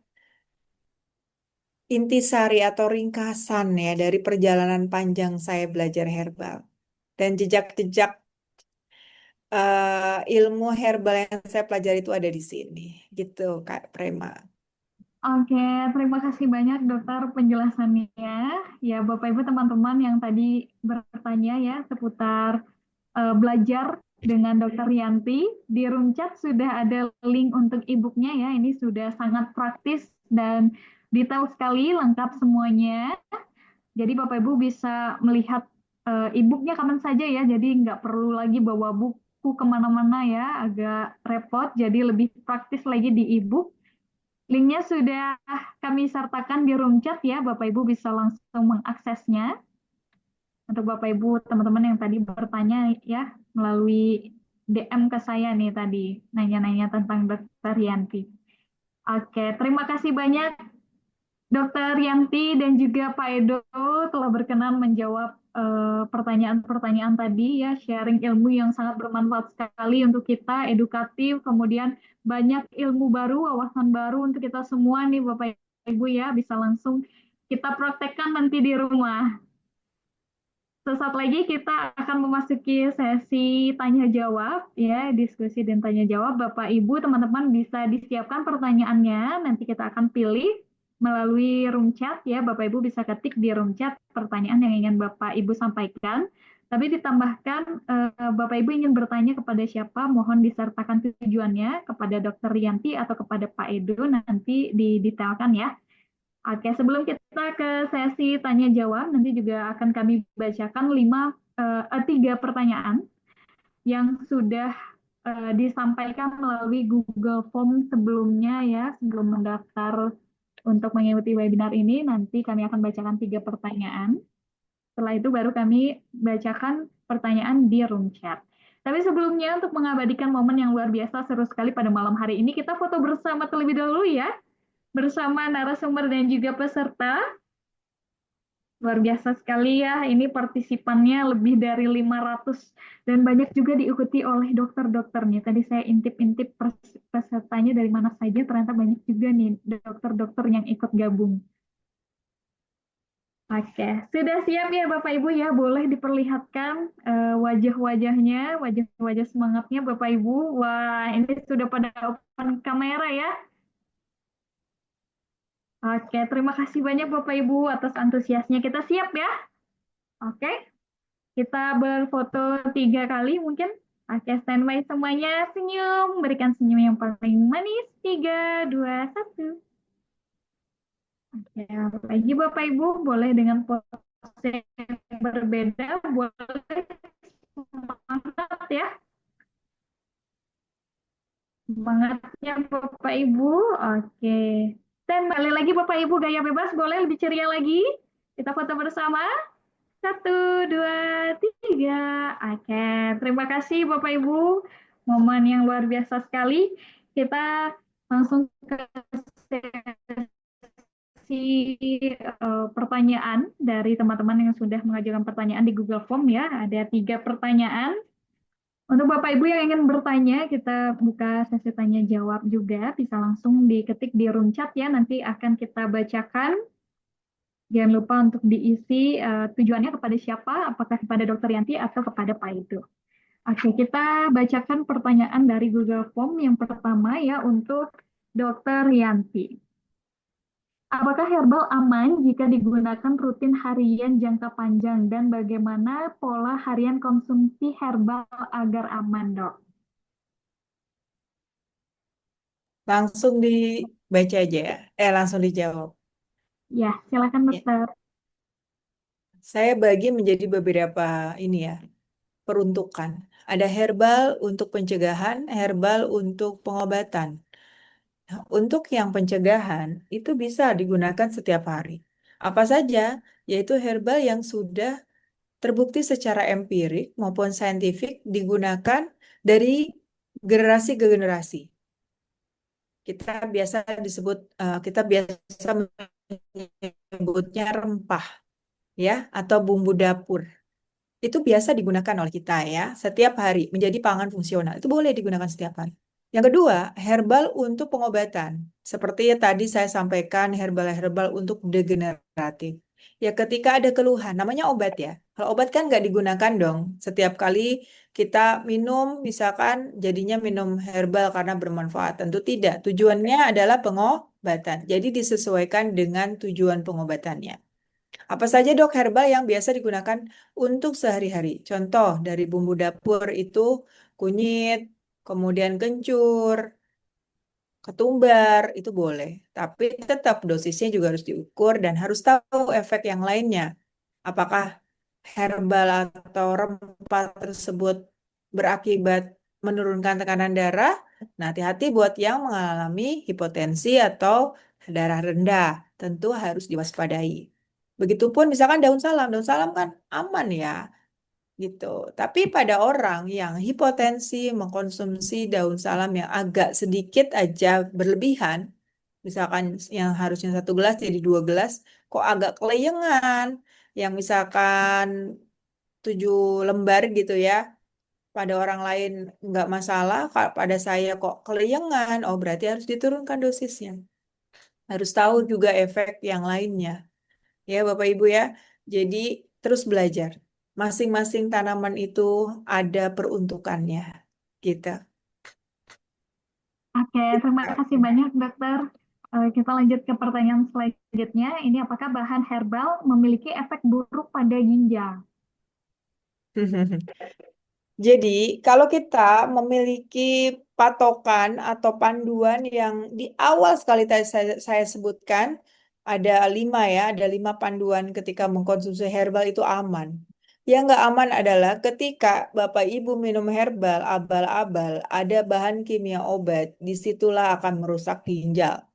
intisari atau ringkasan ya dari perjalanan panjang saya belajar herbal dan jejak-jejak ilmu herbal yang saya pelajari itu ada di sini, gitu Kak Prema. Oke, terima kasih banyak dokter penjelasannya. Ya, Bapak Ibu teman-teman yang tadi bertanya ya seputar belajar dengan Dokter Yanti, di room chat sudah ada link untuk e-booknya ya. Ini sudah sangat praktis dan detail sekali, lengkap semuanya. Jadi Bapak Ibu bisa melihat e-booknya kapan saja ya. Jadi nggak perlu lagi bawa buku kemana-mana ya, agak repot. Jadi lebih praktis lagi di e-book. Linknya sudah kami sertakan di room chat ya, Bapak Ibu bisa langsung mengaksesnya. Untuk Bapak Ibu teman-teman yang tadi bertanya ya melalui DM ke saya nih tadi, nanya-nanya tentang Dokter Yanti. Oke, terima kasih banyak Dokter Yanti dan juga Pak Edo telah berkenan menjawab pertanyaan-pertanyaan tadi ya, sharing ilmu yang sangat bermanfaat sekali untuk kita, edukatif, kemudian banyak ilmu baru, wawasan baru untuk kita semua nih Bapak Ibu ya, bisa langsung kita praktekkan nanti di rumah. Sesaat lagi kita akan memasuki sesi tanya jawab ya, diskusi dan tanya jawab. Bapak Ibu teman-teman bisa disiapkan pertanyaannya, nanti kita akan pilih melalui room chat ya. Bapak Ibu bisa ketik di room chat pertanyaan yang ingin Bapak Ibu sampaikan. Tapi ditambahkan Bapak Ibu ingin bertanya kepada siapa, mohon disertakan tujuannya kepada Dokter Yanti atau kepada Pak Edo, nanti didetailkan ya. Oke, sebelum kita ke sesi tanya jawab, nanti juga akan kami bacakan 3 pertanyaan yang sudah disampaikan melalui Google Form sebelumnya ya, sebelum mendaftar untuk mengikuti webinar ini. Nanti kami akan bacakan 3 pertanyaan. Setelah itu baru kami bacakan pertanyaan di room chat. Tapi sebelumnya untuk mengabadikan momen yang luar biasa seru sekali pada malam hari ini, kita foto bersama terlebih dahulu ya, bersama narasumber dan juga peserta. Luar biasa sekali ya, ini partisipannya lebih dari 500 dan banyak juga diikuti oleh dokter-dokternya. Tadi saya intip-intip pesertanya dari mana saja, ternyata banyak juga nih dokter-dokter yang ikut gabung. Oke, sudah siap ya Bapak Ibu ya, boleh diperlihatkan wajah-wajahnya, wajah-wajah semangatnya Bapak Ibu. Wah, ini sudah pada open kamera ya. Oke, terima kasih banyak Bapak Ibu atas antusiasnya. Kita siap ya? Oke, kita berfoto 3 kali mungkin. Oke, standby semuanya. Senyum, berikan senyum yang paling manis. 3, 2, 1. Oke, lagi Bapak Ibu boleh dengan pose yang berbeda, boleh semangat ya. Semangatnya Bapak Ibu. Oke. Dan balik lagi Bapak Ibu, gaya bebas boleh lebih ceria lagi. Kita foto bersama. 1, 2, 3. Oke, terima kasih Bapak Ibu. Momen yang luar biasa sekali. Kita langsung ke sesi pertanyaan dari teman-teman yang sudah mengajukan pertanyaan di Google Form ya. Ada 3 pertanyaan. Untuk Bapak Ibu yang ingin bertanya, kita buka sesi tanya jawab juga. Bisa langsung diketik di room chat ya. Nanti akan kita bacakan. Jangan lupa untuk diisi tujuannya kepada siapa, apakah kepada Dokter Yanti atau kepada Pak Edo. Oke, kita bacakan pertanyaan dari Google Form yang pertama ya untuk Dokter Yanti. Apakah herbal aman jika digunakan rutin harian jangka panjang dan bagaimana pola harian konsumsi herbal agar aman, Dok? Langsung dibaca aja ya. Langsung dijawab. Ya, silakan Ya. Dokter. Saya bagi menjadi beberapa ini ya, peruntukan. Ada herbal untuk pencegahan, herbal untuk pengobatan. Nah, untuk yang pencegahan itu bisa digunakan setiap hari. Apa saja? Yaitu herbal yang sudah terbukti secara empirik maupun saintifik digunakan dari generasi ke generasi. Kita biasa menyebutnya rempah ya atau bumbu dapur. Itu biasa digunakan oleh kita ya setiap hari menjadi pangan fungsional. Itu boleh digunakan setiap hari. Yang kedua, herbal untuk pengobatan. Seperti yang tadi saya sampaikan, herbal-herbal untuk degeneratif. Ya ketika ada keluhan, namanya obat ya. Kalau obat kan nggak digunakan dong. Setiap kali kita minum, misalkan jadinya minum herbal karena bermanfaat. Tentu tidak. Tujuannya adalah pengobatan. Jadi disesuaikan dengan tujuan pengobatannya. Apa saja dok herbal yang biasa digunakan untuk sehari-hari? Contoh dari bumbu dapur itu kunyit, kemudian kencur, ketumbar, itu boleh. Tapi tetap dosisnya juga harus diukur dan harus tahu efek yang lainnya. Apakah herbal atau rempah tersebut berakibat menurunkan tekanan darah? Nah, hati-hati buat yang mengalami hipotensi atau darah rendah. Tentu harus diwaspadai. Begitupun misalkan daun salam kan aman ya, gitu. Tapi pada orang yang hipotensi mengkonsumsi daun salam yang agak sedikit aja berlebihan, misalkan yang harusnya 1 gelas jadi 2 gelas, kok agak kelayangan, yang misalkan 7 lembar gitu ya, pada orang lain nggak masalah, pada saya kok kelayangan, oh berarti harus diturunkan dosisnya. Harus tahu juga efek yang lainnya. Ya, Bapak Ibu ya. Jadi terus belajar. Masing-masing tanaman itu ada peruntukannya. Gitu. Oke, terima kasih banyak Dokter. Kita lanjut ke pertanyaan selanjutnya. Ini apakah bahan herbal memiliki efek buruk pada ginjal? Jadi, kalau kita memiliki patokan atau panduan yang di awal sekali tadi saya sebutkan, ada 5 ya, ada 5 panduan ketika mengkonsumsi herbal itu aman. Yang nggak aman adalah ketika Bapak Ibu minum herbal abal-abal, ada bahan kimia obat, disitulah akan merusak ginjal.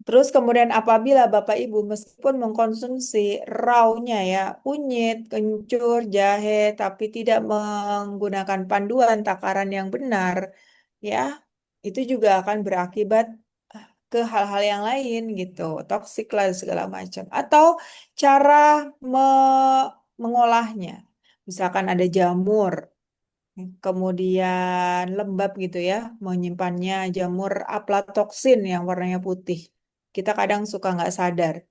Terus kemudian apabila Bapak Ibu meskipun mengkonsumsi rawnya ya, kunyit, kencur, jahe, tapi tidak menggunakan panduan takaran yang benar, ya, itu juga akan berakibat ke hal-hal yang lain gitu, toksik lah segala macam. Atau cara mengolahnya, misalkan ada jamur, kemudian lembab gitu ya, menyimpannya jamur aflatoksin yang warnanya putih. Kita kadang suka nggak sadar,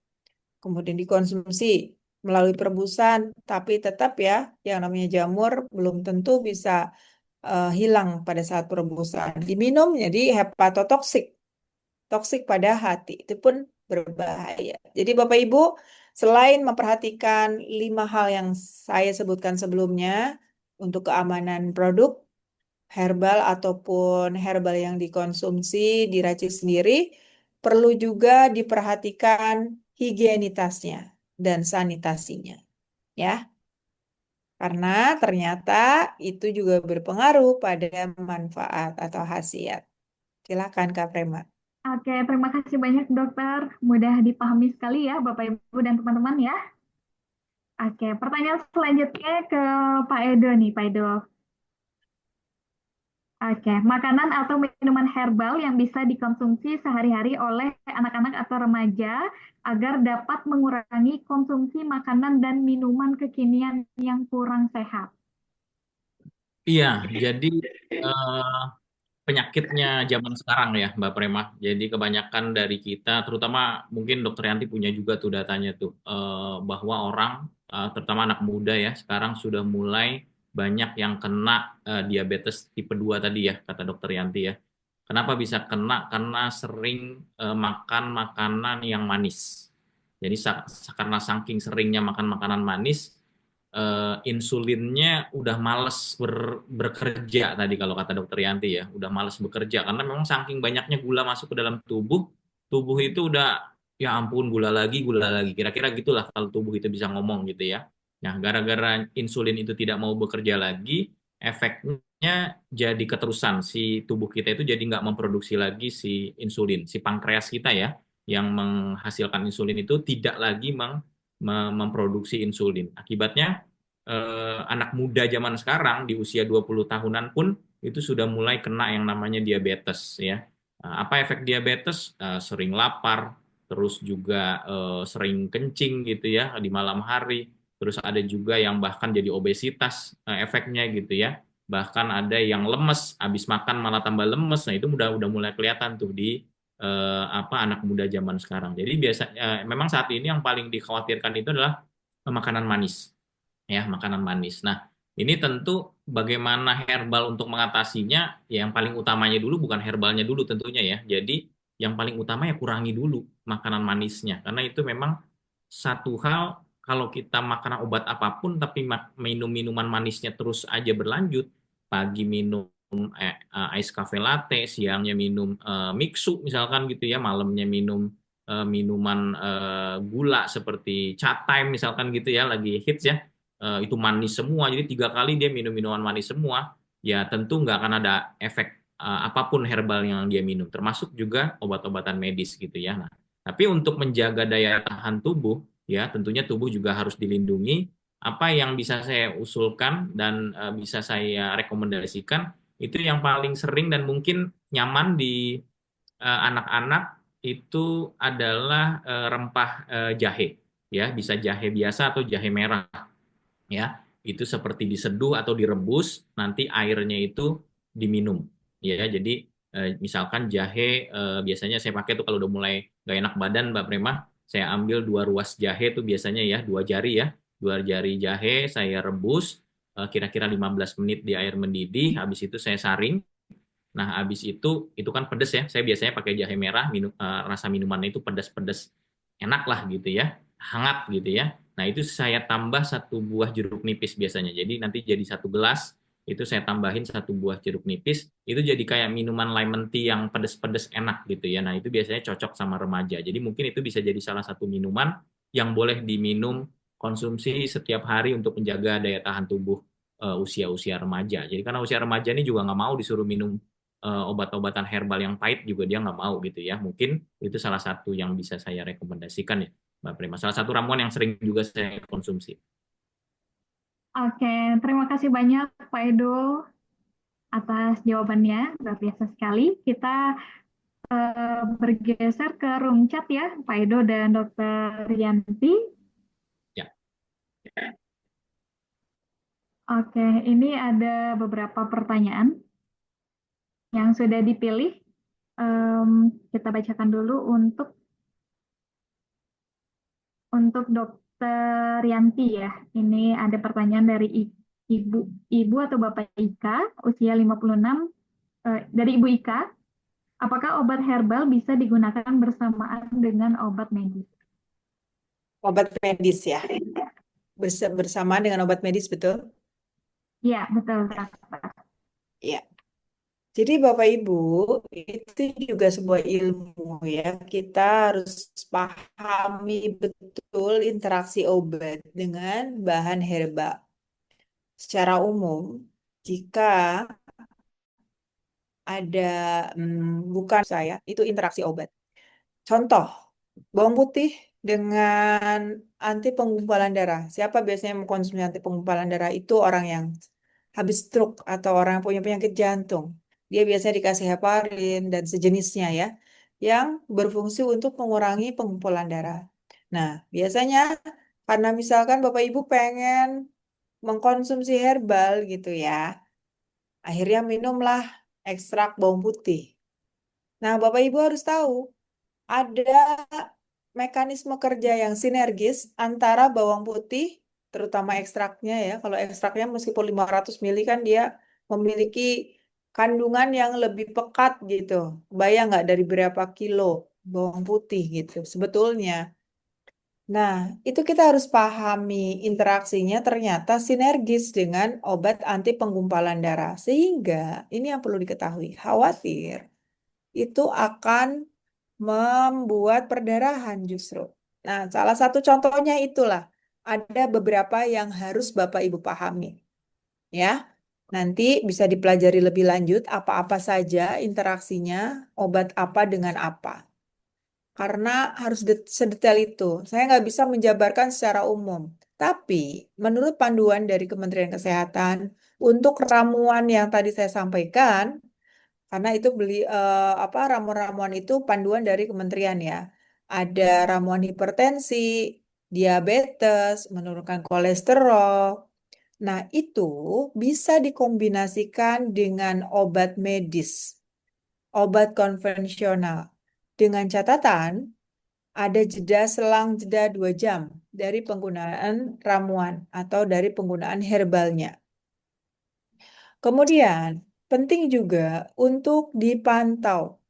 kemudian dikonsumsi melalui perebusan, tapi tetap ya, yang namanya jamur belum tentu bisa hilang pada saat perebusan. Diminum jadi hepatotoksik, toksik pada hati, itu pun berbahaya. Jadi Bapak Ibu, selain memperhatikan 5 hal yang saya sebutkan sebelumnya untuk keamanan produk herbal ataupun herbal yang dikonsumsi, diracik sendiri, perlu juga diperhatikan higienitasnya dan sanitasinya, ya. Karena ternyata itu juga berpengaruh pada manfaat atau khasiat. Silakan Kak Prema. Oke, terima kasih banyak dokter. Mudah dipahami sekali ya Bapak Ibu dan teman-teman ya. Oke, pertanyaan selanjutnya ke Pak Edo nih, Pak Edo. Oke, makanan atau minuman herbal yang bisa dikonsumsi sehari-hari oleh anak-anak atau remaja agar dapat mengurangi konsumsi makanan dan minuman kekinian yang kurang sehat. Iya, jadi penyakitnya zaman sekarang ya, Mbak Prema. Jadi kebanyakan dari kita, terutama mungkin Dokter Yanti punya juga tuh datanya tuh, bahwa orang, terutama anak muda ya, sekarang sudah mulai banyak yang kena diabetes tipe 2 tadi ya, kata Dokter Yanti ya. Kenapa bisa kena? Karena sering makan makanan yang manis. Jadi karena saking seringnya makan makanan manis, insulinnya udah males bekerja tadi kalau kata dokter Yanti ya, udah males bekerja karena memang saking banyaknya gula masuk ke dalam tubuh, tubuh itu udah ya ampun gula lagi, kira-kira gitulah kalau tubuh itu bisa ngomong gitu ya. Nah, gara-gara insulin itu tidak mau bekerja lagi, efeknya jadi keterusan si tubuh kita itu jadi nggak memproduksi lagi si insulin, si pankreas kita ya, yang menghasilkan insulin itu tidak lagi memproduksi insulin. Akibatnya anak muda zaman sekarang di usia 20 tahunan pun itu sudah mulai kena yang namanya diabetes ya. Apa efek diabetes? Sering lapar, terus juga sering kencing gitu ya di malam hari. Terus ada juga yang bahkan jadi obesitas efeknya gitu ya. Bahkan ada yang lemes, habis makan malah tambah lemes. Nah, itu udah mulai kelihatan tuh di anak muda zaman sekarang. Jadi memang saat ini yang paling dikhawatirkan itu adalah makanan manis, ya makanan manis. Nah, ini tentu bagaimana herbal untuk mengatasinya, ya yang paling utamanya dulu bukan herbalnya dulu tentunya ya. Jadi yang paling utama ya kurangi dulu makanan manisnya, karena itu memang satu hal kalau kita makan obat apapun tapi minum minuman manisnya terus aja berlanjut, pagi minum ice cafe latte, siangnya minum mixu misalkan gitu ya, malamnya minum minuman gula seperti chat time misalkan gitu ya, lagi hits ya, itu manis semua, jadi 3 kali dia minum minuman manis semua, ya tentu nggak akan ada efek apapun herbal yang dia minum, termasuk juga obat-obatan medis gitu ya. Nah, tapi untuk menjaga daya tahan tubuh, ya tentunya tubuh juga harus dilindungi. Apa yang bisa saya usulkan dan bisa saya rekomendasikan, itu yang paling sering dan mungkin nyaman di anak-anak itu adalah rempah jahe, ya bisa jahe biasa atau jahe merah, ya itu seperti diseduh atau direbus, nanti airnya itu diminum, ya jadi misalkan jahe biasanya saya pakai tuh kalau udah mulai gak enak badan Mbak Prema, saya ambil 2 ruas jahe tuh biasanya ya, 2 jari ya, 2 jari jahe saya rebus kira-kira 15 menit di air mendidih, habis itu saya saring. Nah, habis itu kan pedes ya. Saya biasanya pakai jahe merah, rasa minumannya itu pedas-pedas, enak lah gitu ya, hangat gitu ya. Nah, itu saya tambah 1 buah jeruk nipis biasanya. Jadi nanti jadi 1 gelas, itu saya tambahin 1 buah jeruk nipis, itu jadi kayak minuman lemon tea yang pedes-pedes enak gitu ya. Nah, itu biasanya cocok sama remaja. Jadi mungkin itu bisa jadi salah satu minuman yang boleh diminum konsumsi setiap hari untuk menjaga daya tahan tubuh usia-usia remaja. Jadi karena usia remaja ini juga nggak mau disuruh minum obat-obatan herbal yang pahit juga dia nggak mau gitu ya. Mungkin itu salah satu yang bisa saya rekomendasikan ya, Mbak Prima. Salah satu ramuan yang sering juga saya konsumsi. Oke, terima kasih banyak Pak Edo atas jawabannya, luar biasa sekali. Kita bergeser ke room chat ya, Pak Edo dan Dokter Yanti. Ya. Oke, ini ada beberapa pertanyaan yang sudah dipilih. Kita bacakan dulu untuk Dokter Yanti ya. Ini ada pertanyaan dari Ibu atau Bapak Ika, usia 56, dari Ibu Ika. Apakah obat herbal bisa digunakan bersamaan dengan obat medis? Obat medis ya. Bersamaan dengan obat medis, betul? Ya, betul, Dokter. Ya. Jadi Bapak Ibu, itu juga sebuah ilmu ya. Kita harus pahami betul interaksi obat dengan bahan herbal. Secara umum, jika ada bukan saya, itu interaksi obat. Contoh, bawang putih dengan anti penggumpalan darah. Siapa biasanya yang mengkonsumsi anti penggumpalan darah? Itu orang yang habis stroke atau orang yang punya penyakit jantung. Dia biasanya dikasih heparin dan sejenisnya ya, yang berfungsi untuk mengurangi pengumpulan darah. Nah, biasanya karena misalkan Bapak Ibu pengen mengkonsumsi herbal gitu ya, akhirnya minumlah ekstrak bawang putih. Nah, Bapak Ibu harus tahu ada mekanisme kerja yang sinergis antara bawang putih, terutama ekstraknya ya. Kalau ekstraknya meskipun 500 mili kan dia memiliki kandungan yang lebih pekat gitu. Bayang nggak dari berapa kilo bawang putih gitu sebetulnya. Nah, itu kita harus pahami interaksinya ternyata sinergis dengan obat anti penggumpalan darah. Sehingga ini yang perlu diketahui, khawatir itu akan membuat perdarahan justru. Nah, salah satu contohnya itulah ada beberapa yang harus Bapak Ibu pahami. Ya, nanti bisa dipelajari lebih lanjut apa-apa saja interaksinya, obat apa dengan apa. Karena harus sedetail itu. Saya nggak bisa menjabarkan secara umum. Tapi menurut panduan dari Kementerian Kesehatan, untuk ramuan yang tadi saya sampaikan, karena itu ramuan-ramuan itu panduan dari kementerian ya. Ada ramuan hipertensi, diabetes, menurunkan kolesterol. Nah, itu bisa dikombinasikan dengan obat medis, obat konvensional. Dengan catatan ada selang jeda 2 jam dari penggunaan ramuan atau dari penggunaan herbalnya. Kemudian, penting juga untuk dipantau.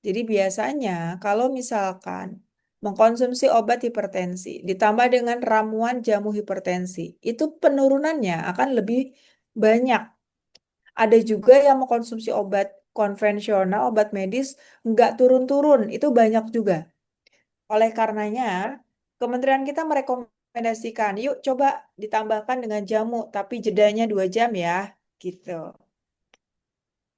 Jadi biasanya kalau misalkan mengkonsumsi obat hipertensi ditambah dengan ramuan jamu hipertensi, itu penurunannya akan lebih banyak. Ada juga yang mengkonsumsi obat konvensional, obat medis, nggak turun-turun, itu banyak juga. Oleh karenanya, Kementerian kita merekomendasikan, yuk coba ditambahkan dengan jamu, tapi jedanya 2 jam ya, gitu.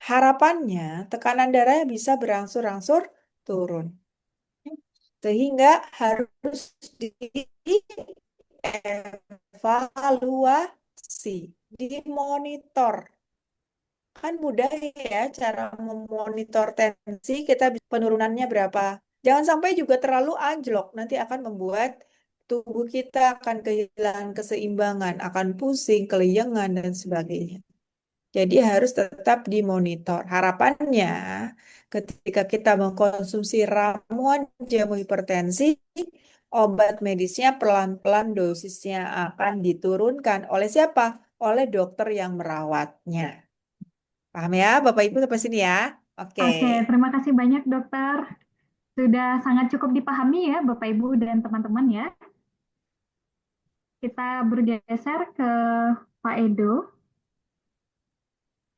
Harapannya tekanan darahnya bisa berangsur-angsur turun. Sehingga harus dievaluasi, dimonitor. Kan mudah ya cara memonitor tensi, kita bisa penurunannya berapa. Jangan sampai juga terlalu anjlok, nanti akan membuat tubuh kita akan kehilangan keseimbangan, akan pusing, keliengan, dan sebagainya. Jadi harus tetap dimonitor. Harapannya ketika kita mengkonsumsi ramuan jamu hipertensi, obat medisnya pelan-pelan dosisnya akan diturunkan. Oleh siapa? Oleh dokter yang merawatnya. Paham ya, Bapak Ibu sampai sini ya? Oke. Oke, terima kasih banyak dokter. Sudah sangat cukup dipahami ya Bapak Ibu dan teman-teman ya. Kita bergeser ke Pak Edo.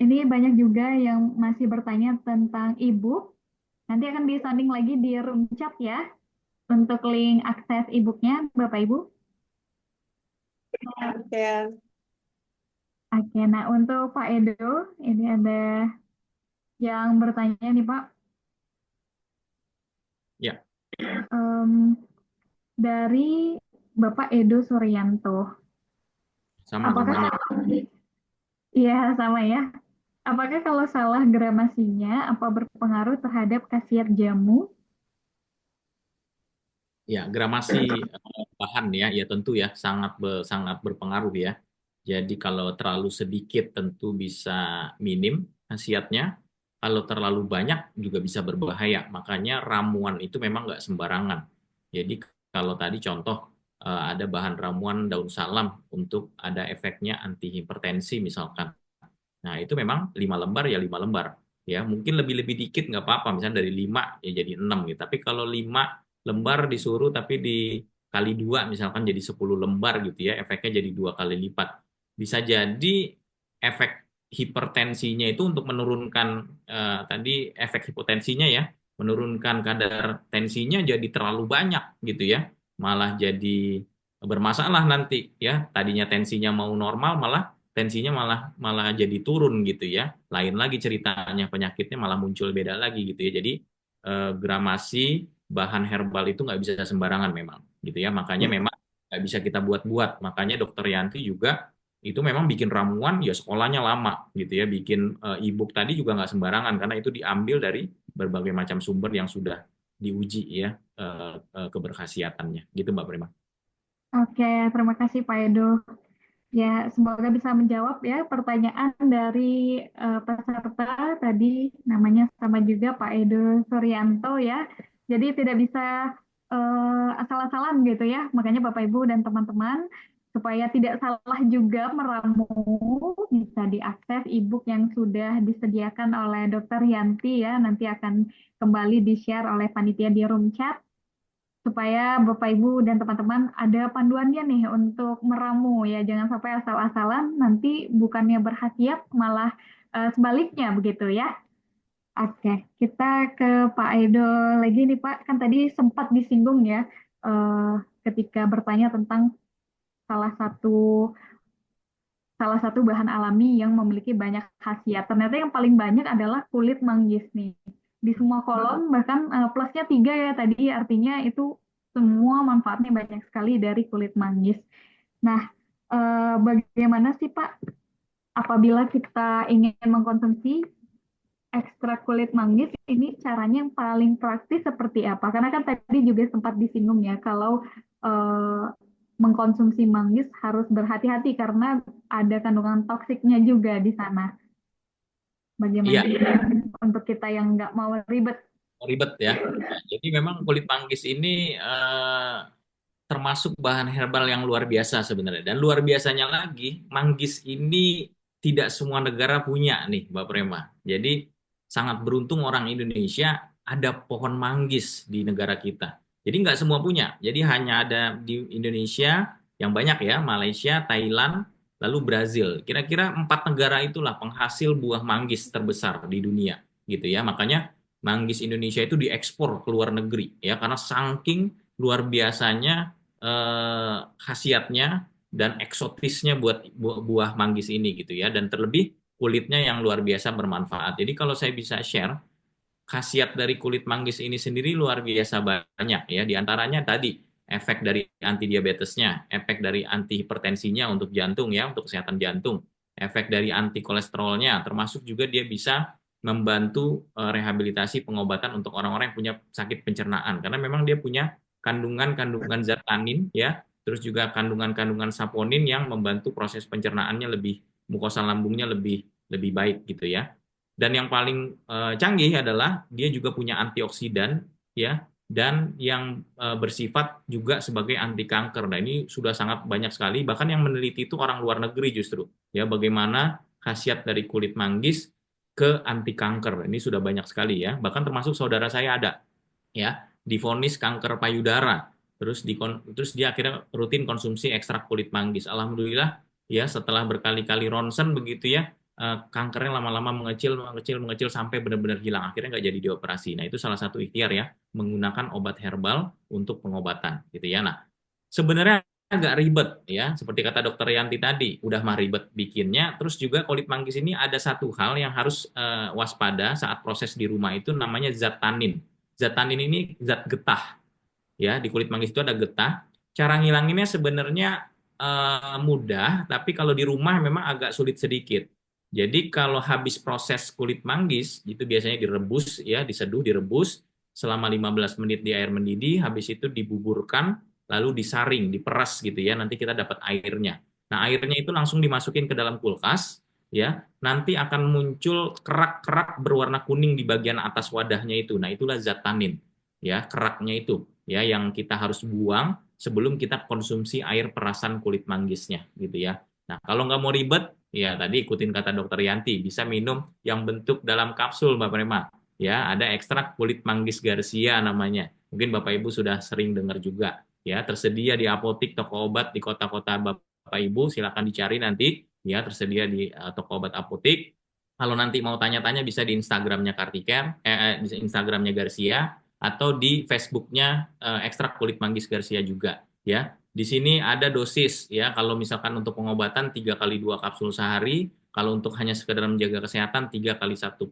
Ini banyak juga yang masih bertanya tentang e-book. Nanti akan disounding lagi di room chat ya untuk link akses e-booknya, Bapak Ibu. Ya, Oke, nah untuk Pak Edo, ini ada yang bertanya nih Pak. Ya, Em, dari Bapak Edo Suryanto. sama Apakah namanya. Iya sama ya? Apakah kalau salah gramasinya apa berpengaruh terhadap khasiat jamu? Ya, gramasi bahan ya tentu ya sangat berpengaruh ya. Jadi kalau terlalu sedikit tentu bisa minim khasiatnya. Kalau terlalu banyak juga bisa berbahaya. Makanya ramuan itu memang nggak sembarangan. Jadi kalau tadi contoh ada bahan ramuan daun salam untuk ada efeknya anti hipertensi misalkan. Nah, itu memang 5 lembar ya 5 lembar. Ya, mungkin lebih-lebih dikit nggak apa-apa, misalnya dari 5 ya jadi 6 gitu. Tapi kalau 5 lembar disuruh tapi dikali 2 misalkan jadi 10 lembar gitu ya, efeknya jadi 2 kali lipat. Bisa jadi efek hipertensinya itu untuk menurunkan tadi efek hipotensinya ya, menurunkan kadar tensinya jadi terlalu banyak gitu ya. Malah jadi bermasalah nanti ya. Tadinya tensinya mau normal malah tensinya malah malah jadi turun gitu ya. Lain lagi ceritanya penyakitnya malah muncul beda lagi gitu ya. Jadi gramasi bahan herbal itu nggak bisa sembarangan memang gitu ya. Makanya memang nggak bisa kita buat-buat. Makanya Dokter Yanti juga itu memang bikin ramuan ya sekolahnya lama gitu ya. Bikin e-book tadi juga nggak sembarangan karena itu diambil dari berbagai macam sumber yang sudah diuji ya keberkhasiatannya. Gitu Mbak Prima. Oke, terima kasih Pak Edo. Ya, semoga bisa menjawab ya pertanyaan dari peserta tadi namanya sama juga Pak Edo Suryanto ya. Jadi tidak bisa asal-asalan gitu ya. Makanya Bapak Ibu dan teman-teman supaya tidak salah juga meramu bisa diakses e-book yang sudah disediakan oleh Dokter Yanti ya. Nanti akan kembali di-share oleh panitia di room chat supaya Bapak Ibu dan teman-teman ada panduannya nih untuk meramu ya, jangan sampai asal-asalan nanti bukannya berkhasiat malah sebaliknya begitu ya. Oke, kita ke Pak Edo lagi nih Pak, kan tadi sempat disinggung ya eh, ketika bertanya tentang salah satu salah satu bahan alami yang memiliki banyak khasiat. Ternyata yang paling banyak adalah kulit manggis nih. Di semua kolom bahkan plusnya 3 ya tadi artinya itu semua manfaatnya banyak sekali dari kulit manggis. Nah, bagaimana sih Pak apabila kita ingin mengkonsumsi ekstrak kulit manggis ini caranya yang paling praktis seperti apa? Karena kan tadi juga sempat disinggung ya kalau eh, mengkonsumsi manggis harus berhati-hati karena ada kandungan toksiknya juga di sana. Iya, Bagaimana untuk kita yang nggak mau ribet? ribet ya. Nah, jadi memang kulit manggis ini termasuk bahan herbal yang luar biasa sebenarnya. Dan luar biasanya lagi, manggis ini tidak semua negara punya nih, Mbak Prema. Jadi sangat beruntung orang Indonesia ada pohon manggis di negara kita. Jadi nggak semua punya. Jadi hanya ada di Indonesia yang banyak ya, Malaysia, Thailand, lalu Brazil. Kira-kira 4 negara itulah penghasil buah manggis terbesar di dunia, gitu ya. Makanya manggis Indonesia itu diekspor ke luar negeri ya, karena saking luar biasanya khasiatnya dan eksotisnya buat buah manggis ini gitu ya, dan terlebih kulitnya yang luar biasa bermanfaat. Jadi kalau saya bisa share khasiat dari kulit manggis ini sendiri luar biasa banyak ya. Di antaranya tadi efek dari anti diabetesnya, efek dari anti hipertensinya untuk jantung ya, untuk kesehatan jantung, efek dari anti kolesterolnya, termasuk juga dia bisa membantu rehabilitasi pengobatan untuk orang-orang yang punya sakit pencernaan karena memang dia punya kandungan-kandungan zat tanin ya, terus juga kandungan-kandungan saponin yang membantu proses pencernaannya lebih, mukosa lambungnya lebih lebih baik gitu ya. Dan yang paling canggih adalah dia juga punya antioksidan ya, dan yang bersifat juga sebagai anti kanker. Nah, ini sudah sangat banyak sekali, bahkan yang meneliti itu orang luar negeri justru. Ya, bagaimana khasiat dari kulit manggis ke anti kanker. Ini sudah banyak sekali ya. Bahkan termasuk saudara saya ada ya, divonis kanker payudara. Terus dia akhirnya rutin konsumsi ekstrak kulit manggis. Alhamdulillah ya, setelah berkali-kali ronsen begitu ya, kankernya lama-lama mengecil sampai benar-benar hilang. Akhirnya nggak jadi dioperasi. Nah, itu salah satu ikhtiar ya, menggunakan obat herbal untuk pengobatan, gitu ya. Nah, sebenarnya agak ribet ya, seperti kata Dokter Yanti tadi, udah mah ribet bikinnya. Terus juga kulit manggis ini ada satu hal yang harus waspada saat proses di rumah itu, namanya zat tanin. Zat tanin ini zat getah ya, di kulit manggis itu ada getah. Cara ngilanginnya sebenarnya mudah, tapi kalau di rumah memang agak sulit sedikit. Jadi kalau habis proses kulit manggis itu biasanya direbus ya, diseduh, direbus selama 15 menit di air mendidih, habis itu dibuburkan, lalu disaring, diperas gitu ya, nanti kita dapat airnya. Nah, airnya itu langsung dimasukin ke dalam kulkas ya, nanti akan muncul kerak-kerak berwarna kuning di bagian atas wadahnya itu. Nah, itulah zat tanin ya, keraknya itu ya, yang kita harus buang sebelum kita konsumsi air perasan kulit manggisnya gitu ya. Nah, kalau nggak mau ribet, ya tadi ikutin kata Dokter Yanti, bisa minum yang bentuk dalam kapsul, Mbak Prema. Ya, ada ekstrak kulit manggis Garcia namanya. Mungkin Bapak Ibu sudah sering dengar juga. Ya, tersedia di apotik, toko obat di kota-kota Bapak Ibu, silakan dicari nanti. Ya, tersedia di toko obat apotik. Kalau nanti mau tanya-tanya bisa di Instagramnya Kartiker, di Instagramnya Garcia, atau di Facebooknya ekstrak kulit manggis Garcia juga. Ya, di sini ada dosis ya. Kalau misalkan untuk pengobatan 3 kali 2 kapsul sehari, kalau untuk hanya sekedar menjaga kesehatan 3 kali 1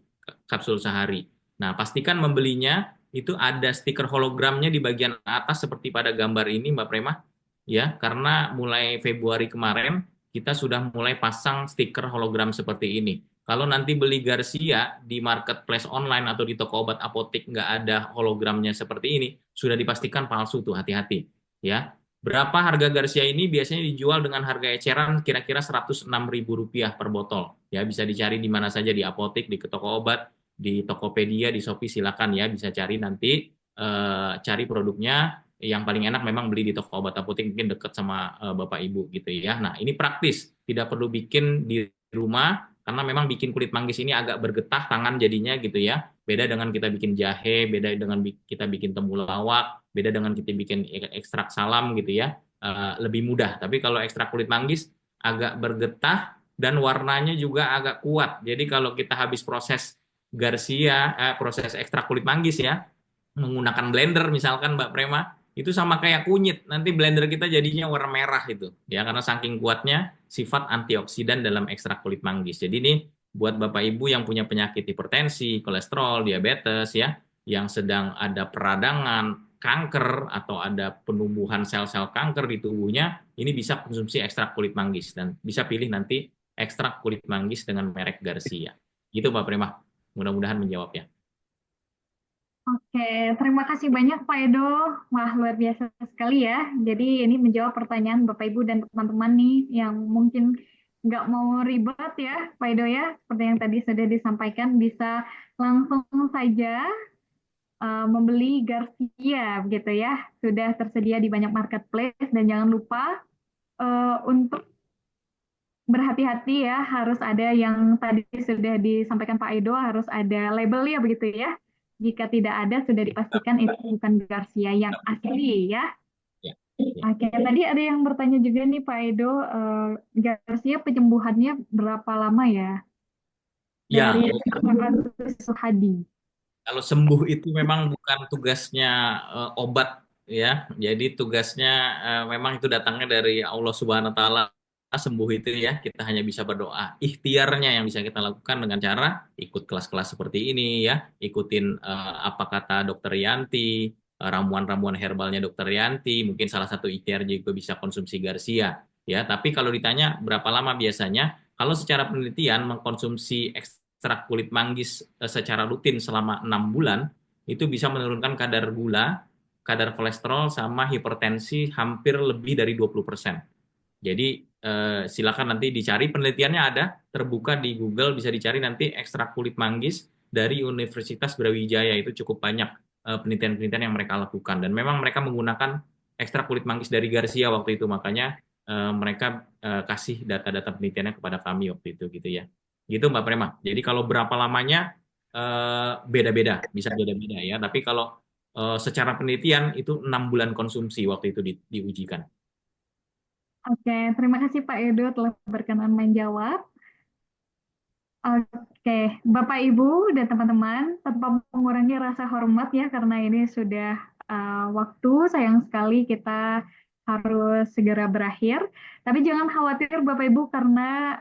kapsul sehari. Nah, pastikan membelinya itu ada stiker hologramnya di bagian atas seperti pada gambar ini, Mbak Prema. Ya, karena mulai Februari kemarin kita sudah mulai pasang stiker hologram seperti ini. Kalau nanti beli Garcia di marketplace online atau di toko obat apotik nggak ada hologramnya seperti ini, sudah dipastikan palsu tuh, hati-hati. Ya, berapa harga Garcia ini? Biasanya dijual dengan harga eceran kira-kira Rp106.000 per botol. Ya, bisa dicari di mana saja, di apotik, di toko obat, di Tokopedia, di Shopee, silakan ya, bisa cari nanti, cari produknya. Yang paling enak memang beli di toko obat apotik, mungkin dekat sama Bapak Ibu gitu ya. Nah, ini praktis, tidak perlu bikin di rumah, karena memang bikin kulit manggis ini agak bergetah tangan jadinya gitu ya. Beda dengan kita bikin jahe, beda dengan kita bikin temulawak, beda dengan kita bikin ekstrak salam gitu ya. Lebih mudah. Tapi kalau ekstrak kulit manggis agak bergetah dan warnanya juga agak kuat. Jadi kalau kita habis proses Garcia, proses ekstrak kulit manggis ya, menggunakan blender misalkan Mbak Prema, itu sama kayak kunyit, nanti blender kita jadinya warna merah itu ya, karena saking kuatnya sifat antioksidan dalam ekstrak kulit manggis. Jadi ini buat Bapak Ibu yang punya penyakit hipertensi, kolesterol, diabetes ya, yang sedang ada peradangan, kanker, atau ada penumbuhan sel-sel kanker di tubuhnya, ini bisa konsumsi ekstrak kulit manggis dan bisa pilih nanti ekstrak kulit manggis dengan merek Garcia. Gitu Mbak Prema. Mudah-mudahan menjawab ya. Oke, terima kasih banyak Pak Edo. Wah, luar biasa sekali ya. Jadi ini menjawab pertanyaan Bapak Ibu dan teman-teman nih yang mungkin nggak mau ribet ya, Pak Edo ya. Seperti yang tadi sudah disampaikan, bisa langsung saja membeli Garcia begitu ya. Sudah tersedia di banyak marketplace dan jangan lupa untuk berhati-hati ya, harus ada yang tadi sudah disampaikan Pak Edo, harus ada labelnya begitu ya. Jika tidak ada, sudah dipastikan itu bukan Garcia yang asli ya. Ya. Oke, tadi ada yang bertanya juga nih Pak Edo, Garcia penyembuhannya berapa lama ya? Ya, Dari Suhadi. kalau sembuh itu memang bukan tugasnya obat ya. Jadi tugasnya memang itu datangnya dari Allah Subhanahu wa taala. Sembuh itu ya, kita hanya bisa berdoa. Ikhtiarnya yang bisa kita lakukan dengan cara ikut kelas-kelas seperti ini ya, ikutin apa kata Dokter Yanti, ramuan-ramuan herbalnya Dokter Yanti, mungkin salah satu ikhtiar juga bisa konsumsi Garcia ya. Tapi kalau ditanya berapa lama biasanya, kalau secara penelitian mengkonsumsi ekstrak kulit manggis secara rutin selama 6 bulan, itu bisa menurunkan kadar gula, kadar kolesterol, sama hipertensi hampir lebih dari 20%. Jadi silakan nanti dicari, penelitiannya ada, terbuka di Google, bisa dicari nanti ekstrak kulit manggis dari Universitas Brawijaya, itu cukup banyak penelitian-penelitian yang mereka lakukan, dan memang mereka menggunakan ekstrak kulit manggis dari Garcia waktu itu, makanya mereka kasih data-data penelitiannya kepada kami waktu itu gitu ya. Gitu Mbak Prema. Jadi kalau berapa lamanya beda-beda, bisa beda-beda ya. Tapi kalau secara penelitian itu 6 bulan konsumsi waktu itu diujikan. Oke, terima kasih Pak Edo telah berkenan menjawab. Oke, Bapak Ibu dan teman-teman, tanpa mengurangi rasa hormat ya, karena ini sudah waktu, sayang sekali kita harus segera berakhir. Tapi jangan khawatir Bapak Ibu, karena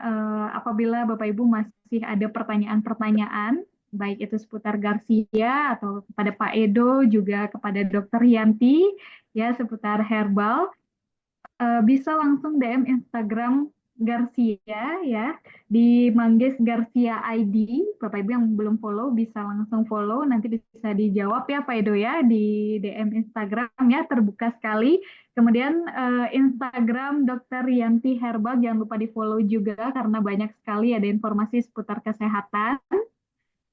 apabila Bapak Ibu masih ada pertanyaan-pertanyaan, baik itu seputar Garcia atau kepada Pak Edo, juga kepada Dr. Yanti, ya seputar herbal, bisa langsung DM Instagram Garcia ya di Manggis Garcia ID. Bapak Ibu yang belum follow bisa langsung follow, nanti bisa dijawab ya Pak Edo ya di DM Instagram ya, terbuka sekali. Kemudian Instagram Dr. Yanti Herbal jangan lupa di follow juga karena banyak sekali ada informasi seputar kesehatan.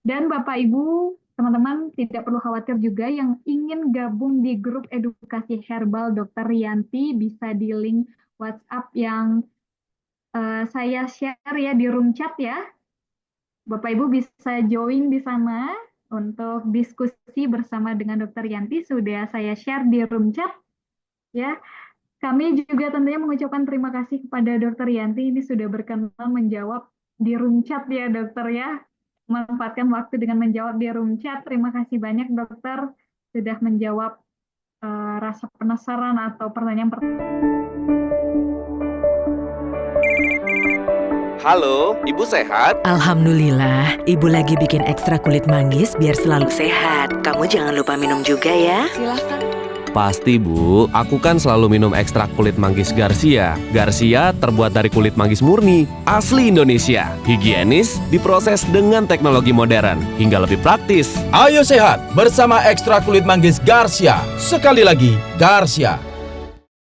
Dan Bapak Ibu, teman-teman tidak perlu khawatir juga yang ingin gabung di grup edukasi herbal Dr. Yanti bisa di link WhatsApp yang saya share ya di room chat ya. Bapak Ibu bisa join di sana untuk diskusi bersama dengan Dr. Yanti, sudah saya share di room chat ya. Kami juga tentunya mengucapkan terima kasih kepada Dr. Yanti, ini sudah berkenan menjawab di room chat ya Dokter ya. Memanfaatkan waktu dengan menjawab di room chat. Terima kasih banyak Dokter sudah menjawab rasa penasaran atau pertanyaan-pertanyaan. Halo, Ibu sehat? Alhamdulillah, Ibu lagi bikin ekstra kulit manggis biar selalu sehat. Kamu jangan lupa minum juga ya. Pasti Bu, aku kan selalu minum ekstrak kulit manggis Garcia. Garcia terbuat dari kulit manggis murni, asli Indonesia. Higienis, diproses dengan teknologi modern, hingga lebih praktis. Ayo sehat bersama ekstra kulit manggis Garcia. Sekali lagi, Garcia.